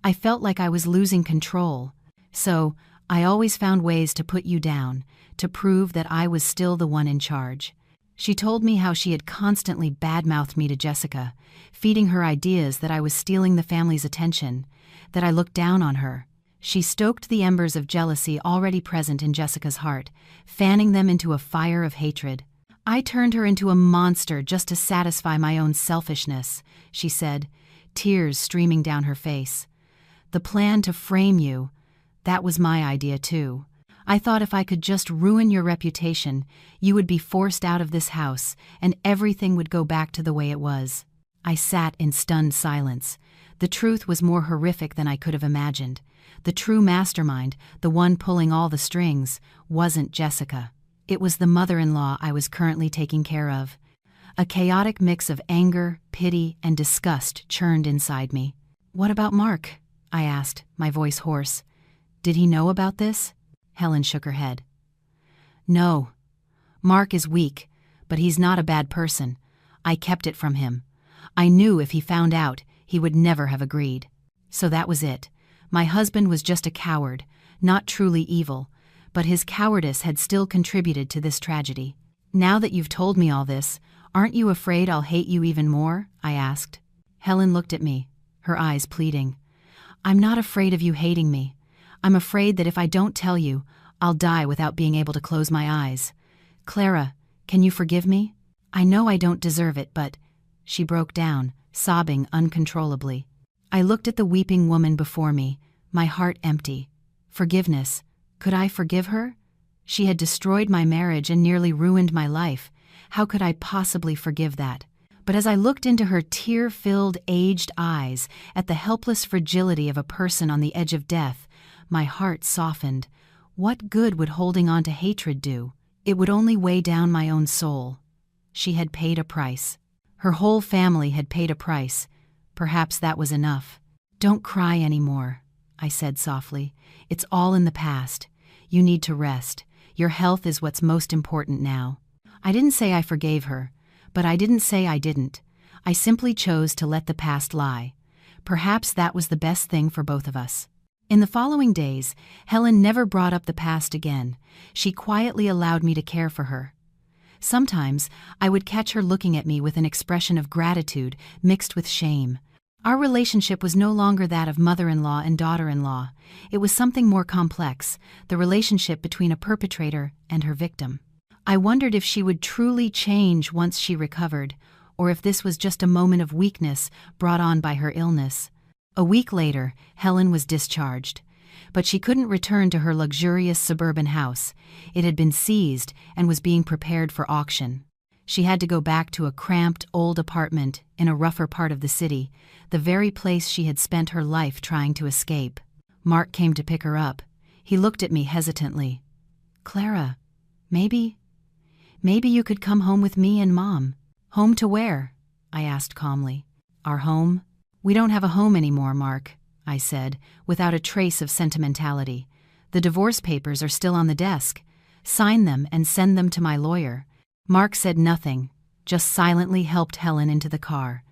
I felt like I was losing control. So, I always found ways to put you down, to prove that I was still the one in charge." She told me how she had constantly badmouthed me to Jessica, feeding her ideas that I was stealing the family's attention, that I looked down on her. She stoked the embers of jealousy already present in Jessica's heart, fanning them into a fire of hatred. "I turned her into a monster just to satisfy my own selfishness," she said, tears streaming down her face. "The plan to frame you, that was my idea too. I thought if I could just ruin your reputation, you would be forced out of this house, and everything would go back to the way it was." I sat in stunned silence. The truth was more horrific than I could have imagined. The true mastermind, the one pulling all the strings, wasn't Jessica. It was the mother-in-law I was currently taking care of. A chaotic mix of anger, pity, and disgust churned inside me. "What about Mark?" I asked, my voice hoarse. "Did he know about this?" Helen shook her head. "No. Mark is weak, but he's not a bad person. I kept it from him. I knew if he found out, he would never have agreed. So that was it. My husband was just a coward, not truly evil, but his cowardice had still contributed to this tragedy." "Now that you've told me all this, aren't you afraid I'll hate you even more?" I asked. Helen looked at me, her eyes pleading. "I'm not afraid of you hating me. I'm afraid that if I don't tell you, I'll die without being able to close my eyes. Clara, can you forgive me? I know I don't deserve it, but—" She broke down, sobbing uncontrollably. I looked at the weeping woman before me, my heart empty. Forgiveness. Could I forgive her? She had destroyed my marriage and nearly ruined my life. How could I possibly forgive that? But as I looked into her tear-filled, aged eyes, at the helpless fragility of a person on the edge of death, my heart softened. What good would holding on to hatred do? It would only weigh down my own soul. She had paid a price. Her whole family had paid a price. Perhaps that was enough. "Don't cry anymore," I said softly. "It's all in the past. You need to rest. Your health is what's most important now." I didn't say I forgave her, but I didn't say I didn't. I simply chose to let the past lie. Perhaps that was the best thing for both of us. In the following days, Helen never brought up the past again. She quietly allowed me to care for her. Sometimes, I would catch her looking at me with an expression of gratitude mixed with shame. Our relationship was no longer that of mother-in-law and daughter-in-law. It was something more complex, the relationship between a perpetrator and her victim. I wondered if she would truly change once she recovered, or if this was just a moment of weakness brought on by her illness. A week later, Helen was discharged. But she couldn't return to her luxurious suburban house. It had been seized and was being prepared for auction. She had to go back to a cramped, old apartment in a rougher part of the city, the very place she had spent her life trying to escape. Mark came to pick her up. He looked at me hesitantly. "Clara, maybe you could come home with me and Mom." "Home to where?" I asked calmly. "Our home." "We don't have a home anymore, Mark," I said, without a trace of sentimentality. "The divorce papers are still on the desk. Sign them and send them to my lawyer." Mark said nothing, just silently helped Helen into the car.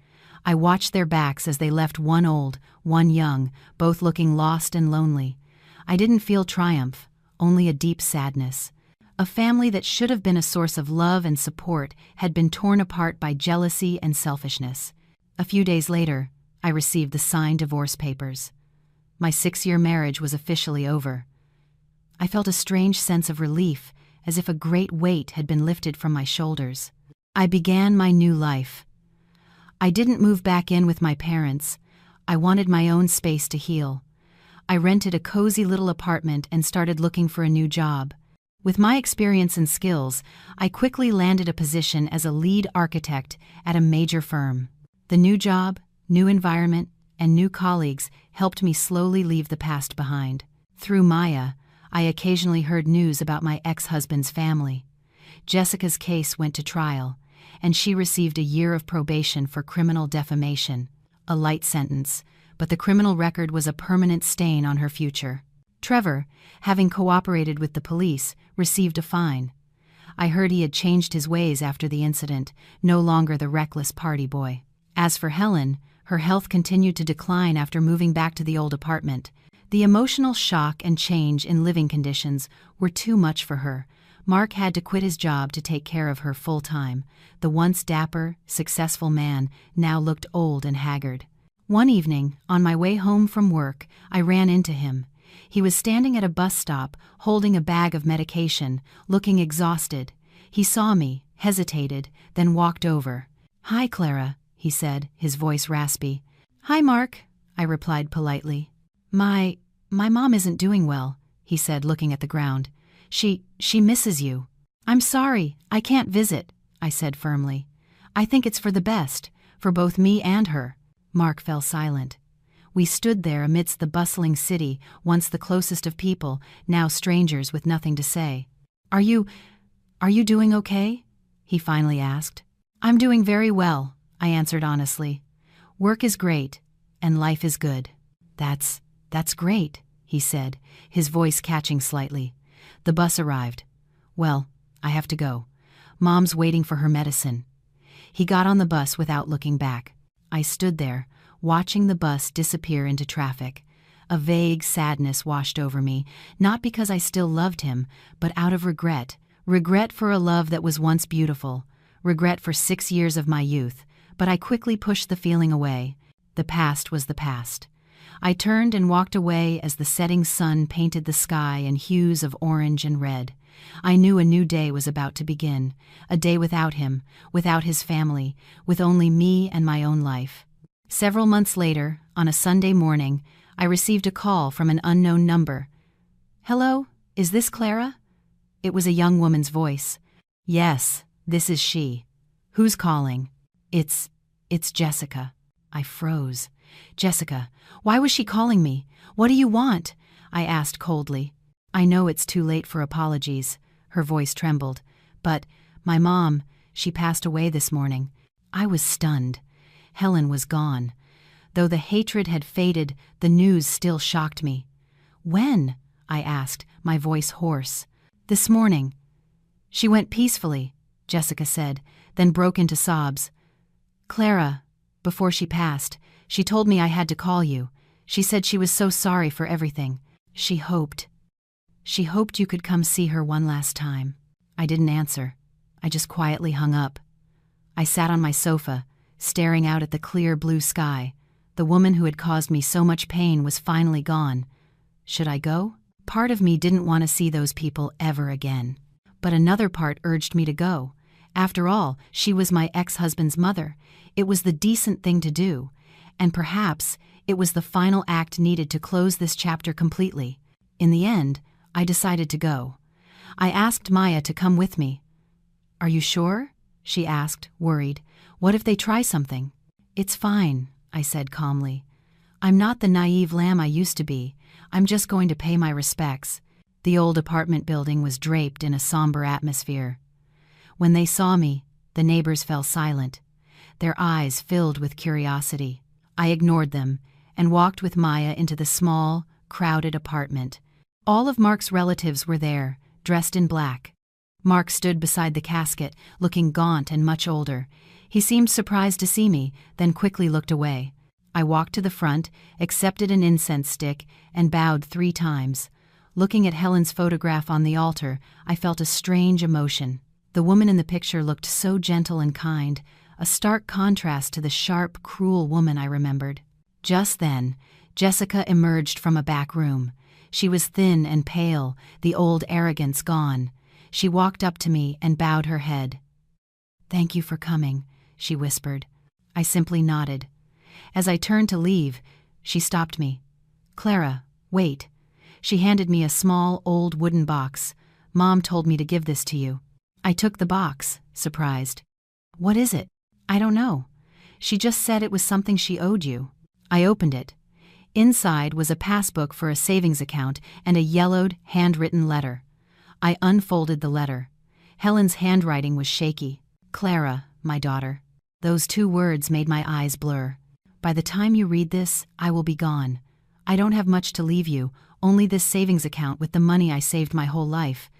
I watched their backs as they left, one old, one young, both looking lost and lonely. I didn't feel triumph, only a deep sadness. A family that should have been a source of love and support had been torn apart by jealousy and selfishness. A few days later, I received the signed divorce papers. My 6-year marriage was officially over. I felt a strange sense of relief, as if a great weight had been lifted from my shoulders. I began my new life. I didn't move back in with my parents. I wanted my own space to heal. I rented a cozy little apartment and started looking for a new job. With my experience and skills, I quickly landed a position as a lead architect at a major firm. The new job, new environment, and new colleagues helped me slowly leave the past behind. Through Maya, I occasionally heard news about my ex-husband's family. Jessica's case went to trial, and she received a year of probation for criminal defamation, a light sentence, but the criminal record was a permanent stain on her future. Trevor, having cooperated with the police, received a fine. I heard he had changed his ways after the incident, no longer the reckless party boy. As for Helen, her health continued to decline after moving back to the old apartment. The emotional shock and change in living conditions were too much for her. Mark had to quit his job to take care of her full-time. The once dapper, successful man now looked old and haggard. One evening, on my way home from work, I ran into him. He was standing at a bus stop, holding a bag of medication, looking exhausted. He saw me, hesitated, then walked over. "Hi, Clara," he said, his voice raspy. "Hi, Mark," I replied politely. My mom isn't doing well," he said, looking at the ground. She misses you." "I'm sorry, I can't visit," I said firmly. "I think it's for the best, for both me and her." Mark fell silent. We stood there amidst the bustling city, once the closest of people, now strangers with nothing to say. Are you doing okay?" he finally asked. "I'm doing very well," I answered honestly. "Work is great, and life is good." That's great," he said, his voice catching slightly. The bus arrived. "Well, I have to go. Mom's waiting for her medicine." He got on the bus without looking back. I stood there, watching the bus disappear into traffic. A vague sadness washed over me, not because I still loved him, but out of regret. Regret for a love that was once beautiful. Regret for 6 years of my youth, but I quickly pushed the feeling away. The past was the past. I turned and walked away as the setting sun painted the sky in hues of orange and red. I knew a new day was about to begin, a day without him, without his family, with only me and my own life. Several months later, on a Sunday morning, I received a call from an unknown number. "Hello, is this Clara?" It was a young woman's voice. "Yes, this is she." "Who's calling?" It's Jessica." I froze. "Jessica, why was she calling me? What do you want?" I asked coldly. "I know it's too late for apologies," her voice trembled. "But my mom, she passed away this morning." I was stunned. Helen was gone. Though the hatred had faded, the news still shocked me. "When?" I asked, my voice hoarse. "This morning." "She went peacefully," Jessica said, then broke into sobs. "Clara, before she passed, she told me I had to call you. She said she was so sorry for everything. She hoped you could come see her one last time." I didn't answer. I just quietly hung up. I sat on my sofa, staring out at the clear blue sky. The woman who had caused me so much pain was finally gone. Should I go? Part of me didn't want to see those people ever again. But another part urged me to go. After all, she was my ex-husband's mother. It was the decent thing to do. And perhaps it was the final act needed to close this chapter completely. In the end, I decided to go. I asked Maya to come with me. "Are you sure?" she asked, worried. "What if they try something?" "It's fine," I said calmly. "I'm not the naive lamb I used to be. I'm just going to pay my respects." The old apartment building was draped in a somber atmosphere. When they saw me, the neighbors fell silent. Their eyes filled with curiosity. I ignored them and walked with Maya into the small, crowded apartment. All of Mark's relatives were there, dressed in black. Mark stood beside the casket, looking gaunt and much older. He seemed surprised to see me, then quickly looked away. I walked to the front, accepted an incense stick, and bowed 3 times. Looking at Helen's photograph on the altar, I felt a strange emotion. The woman in the picture looked so gentle and kind, a stark contrast to the sharp, cruel woman I remembered. Just then, Jessica emerged from a back room. She was thin and pale, the old arrogance gone. She walked up to me and bowed her head. "Thank you for coming," she whispered. I simply nodded. As I turned to leave, she stopped me. "Clara, wait." She handed me a small, old wooden box. "Mom told me to give this to you." I took the box, surprised. "What is it?" "I don't know. She just said it was something she owed you." I opened it. Inside was a passbook for a savings account and a yellowed, handwritten letter. I unfolded the letter. Helen's handwriting was shaky. "Clara, my daughter." Those 2 words made my eyes blur. "By the time you read this, I will be gone. I don't have much to leave you, only this savings account with the money I saved my whole life.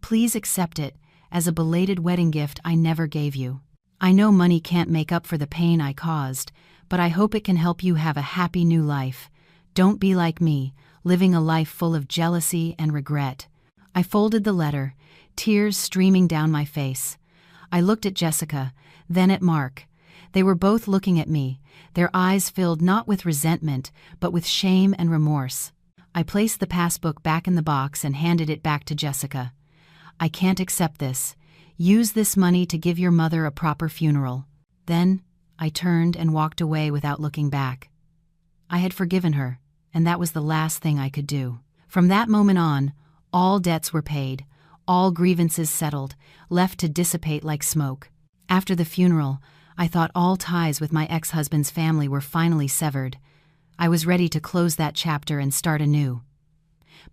Please accept it as a belated wedding gift I never gave you. I know money can't make up for the pain I caused, but I hope it can help you have a happy new life. Don't be like me, living a life full of jealousy and regret." I folded the letter, tears streaming down my face. I looked at Jessica, then at Mark. They were both looking at me, their eyes filled not with resentment, but with shame and remorse. I placed the passbook back in the box and handed it back to Jessica. "I can't accept this. Use this money to give your mother a proper funeral." Then, I turned and walked away without looking back. I had forgiven her, and that was the last thing I could do. From that moment on, all debts were paid, all grievances settled, left to dissipate like smoke. After the funeral, I thought all ties with my ex-husband's family were finally severed. I was ready to close that chapter and start anew.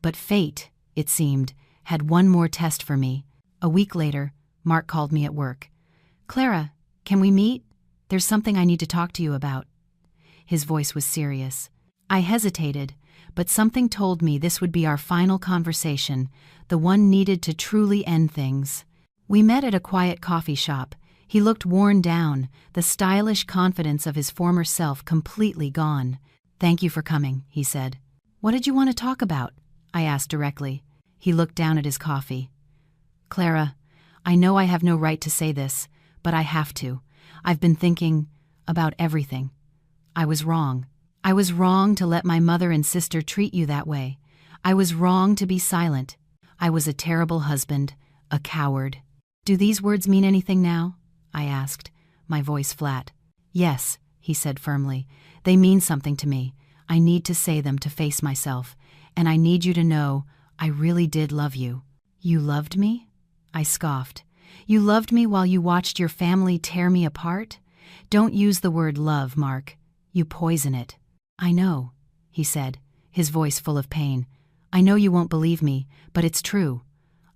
But fate, it seemed, had one more test for me. A week later, Mark called me at work. "Clara, can we meet? There's something I need to talk to you about." His voice was serious. I hesitated, but something told me this would be our final conversation, the one needed to truly end things. We met at a quiet coffee shop. He looked worn down, the stylish confidence of his former self completely gone. "Thank you for coming," he said. "What did you want to talk about?" I asked directly. He looked down at his coffee. "Clara, I know I have no right to say this, but I have to. I've been thinking about everything. I was wrong. I was wrong to let my mother and sister treat you that way. I was wrong to be silent. I was a terrible husband, a coward." "Do these words mean anything now?" I asked, my voice flat. "Yes," he said firmly. "They mean something to me. I need to say them to face myself, and I need you to know I really did love you." "You loved me?" I scoffed. "You loved me while you watched your family tear me apart? Don't use the word love, Mark. You poison it." "I know," he said, his voice full of pain. "I know you won't believe me, but it's true.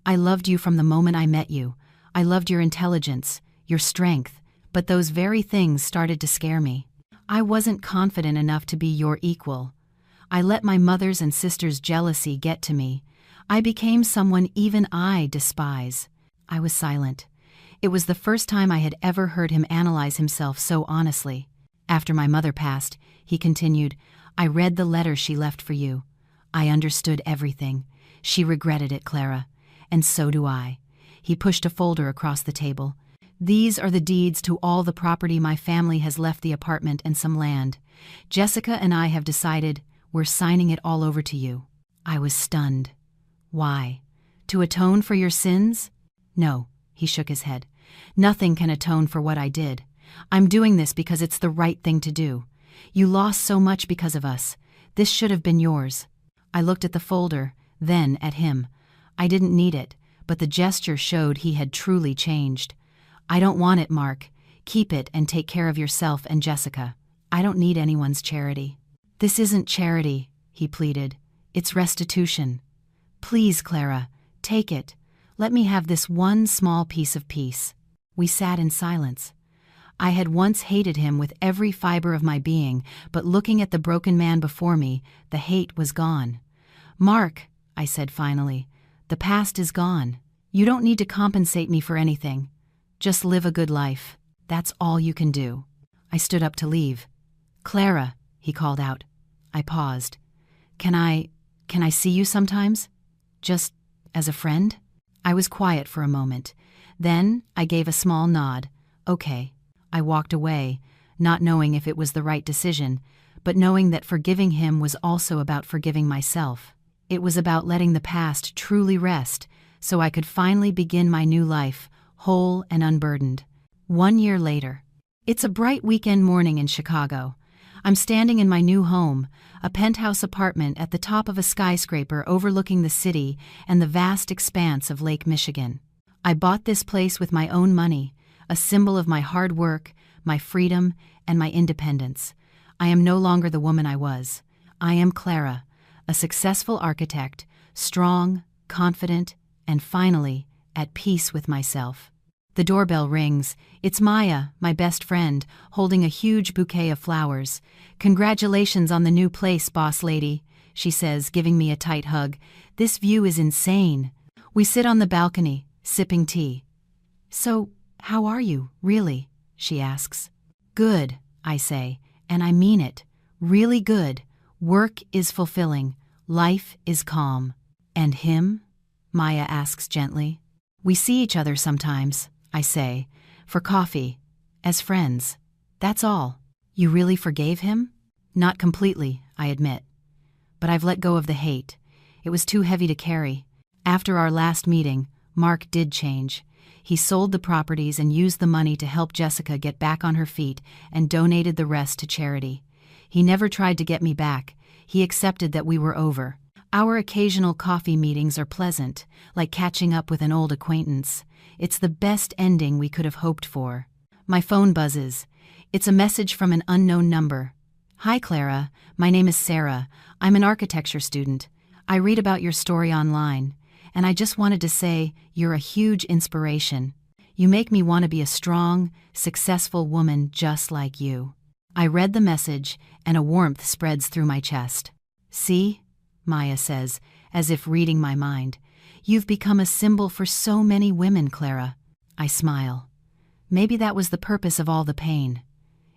I loved you from the moment I met you. I loved your intelligence, your strength, but those very things started to scare me. I wasn't confident enough to be your equal. I let my mother's and sister's jealousy get to me. I became someone even I despise." I was silent. It was the first time I had ever heard him analyze himself so honestly. "After my mother passed," he continued, "I read the letter she left for you. I understood everything. She regretted it, Clara. And so do I." He pushed a folder across the table. "These are the deeds to all the property my family has left, the apartment and some land. Jessica and I have decided we're signing it all over to you." I was stunned. "Why? To atone for your sins?" "No," he shook his head. "Nothing can atone for what I did. I'm doing this because it's the right thing to do. You lost so much because of us. This should have been yours." I looked at the folder, then at him. I didn't need it, but the gesture showed he had truly changed. "I don't want it, Mark. Keep it and take care of yourself and Jessica. I don't need anyone's charity." "This isn't charity," he pleaded. "It's restitution. Please, Clara, take it. Let me have this one small piece of peace." We sat in silence. I had once hated him with every fiber of my being, but looking at the broken man before me, the hate was gone. "Mark," I said finally, "the past is gone. You don't need to compensate me for anything. Just live a good life. That's all you can do." I stood up to leave. "Clara," he called out. I paused. Can I see you sometimes?" Just as a friend? I was quiet for a moment. Then I gave a small nod. Okay. I walked away, not knowing if it was the right decision, but knowing that forgiving him was also about forgiving myself. It was about letting the past truly rest, so I could finally begin my new life, whole and unburdened. 1 year later. It's a bright weekend morning in Chicago. I'm standing in my new home, a penthouse apartment at the top of a skyscraper overlooking the city and the vast expanse of Lake Michigan. I bought this place with my own money, a symbol of my hard work, my freedom, and my independence. I am no longer the woman I was. I am Clara, a successful architect, strong, confident, and finally, at peace with myself. The doorbell rings. It's Maya, my best friend, holding a huge bouquet of flowers. "Congratulations on the new place, boss lady," she says, giving me a tight hug. "This view is insane." We sit on the balcony, sipping tea. "So, how are you, really?" she asks. "Good," I say, and I mean it. Really good. Work is fulfilling. Life is calm. "And him?" Maya asks gently. "We see each other sometimes," I say, "for coffee, as friends. That's all." "You really forgave him?" "Not completely, I admit. But I've let go of the hate. It was too heavy to carry. After our last meeting, Mark did change. He sold the properties and used the money to help Jessica get back on her feet and donated the rest to charity. He never tried to get me back. He accepted that we were over. Our occasional coffee meetings are pleasant, like catching up with an old acquaintance. It's the best ending we could have hoped for. My phone buzzes. It's a message from an unknown number. "Hi, Clara. My name is Sarah. I'm an architecture student. I read about your story online, and I just wanted to say you're a huge inspiration. You make me want to be a strong, successful woman just like you." I read the message, and a warmth spreads through my chest. "See?" Maya says, as if reading my mind. "You've become a symbol for so many women, Clara." I smile. Maybe that was the purpose of all the pain.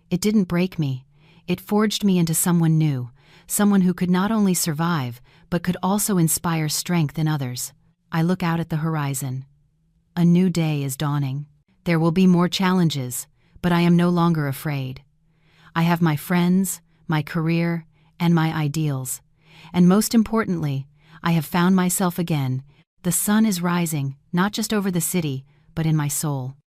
It didn't break me. It forged me into someone new, someone who could not only survive, but could also inspire strength in others. I look out at the horizon. A new day is dawning. There will be more challenges, but I am no longer afraid. I have my friends, my career, and my ideals. And most importantly, I have found myself again. The sun is rising, not just over the city, but in my soul.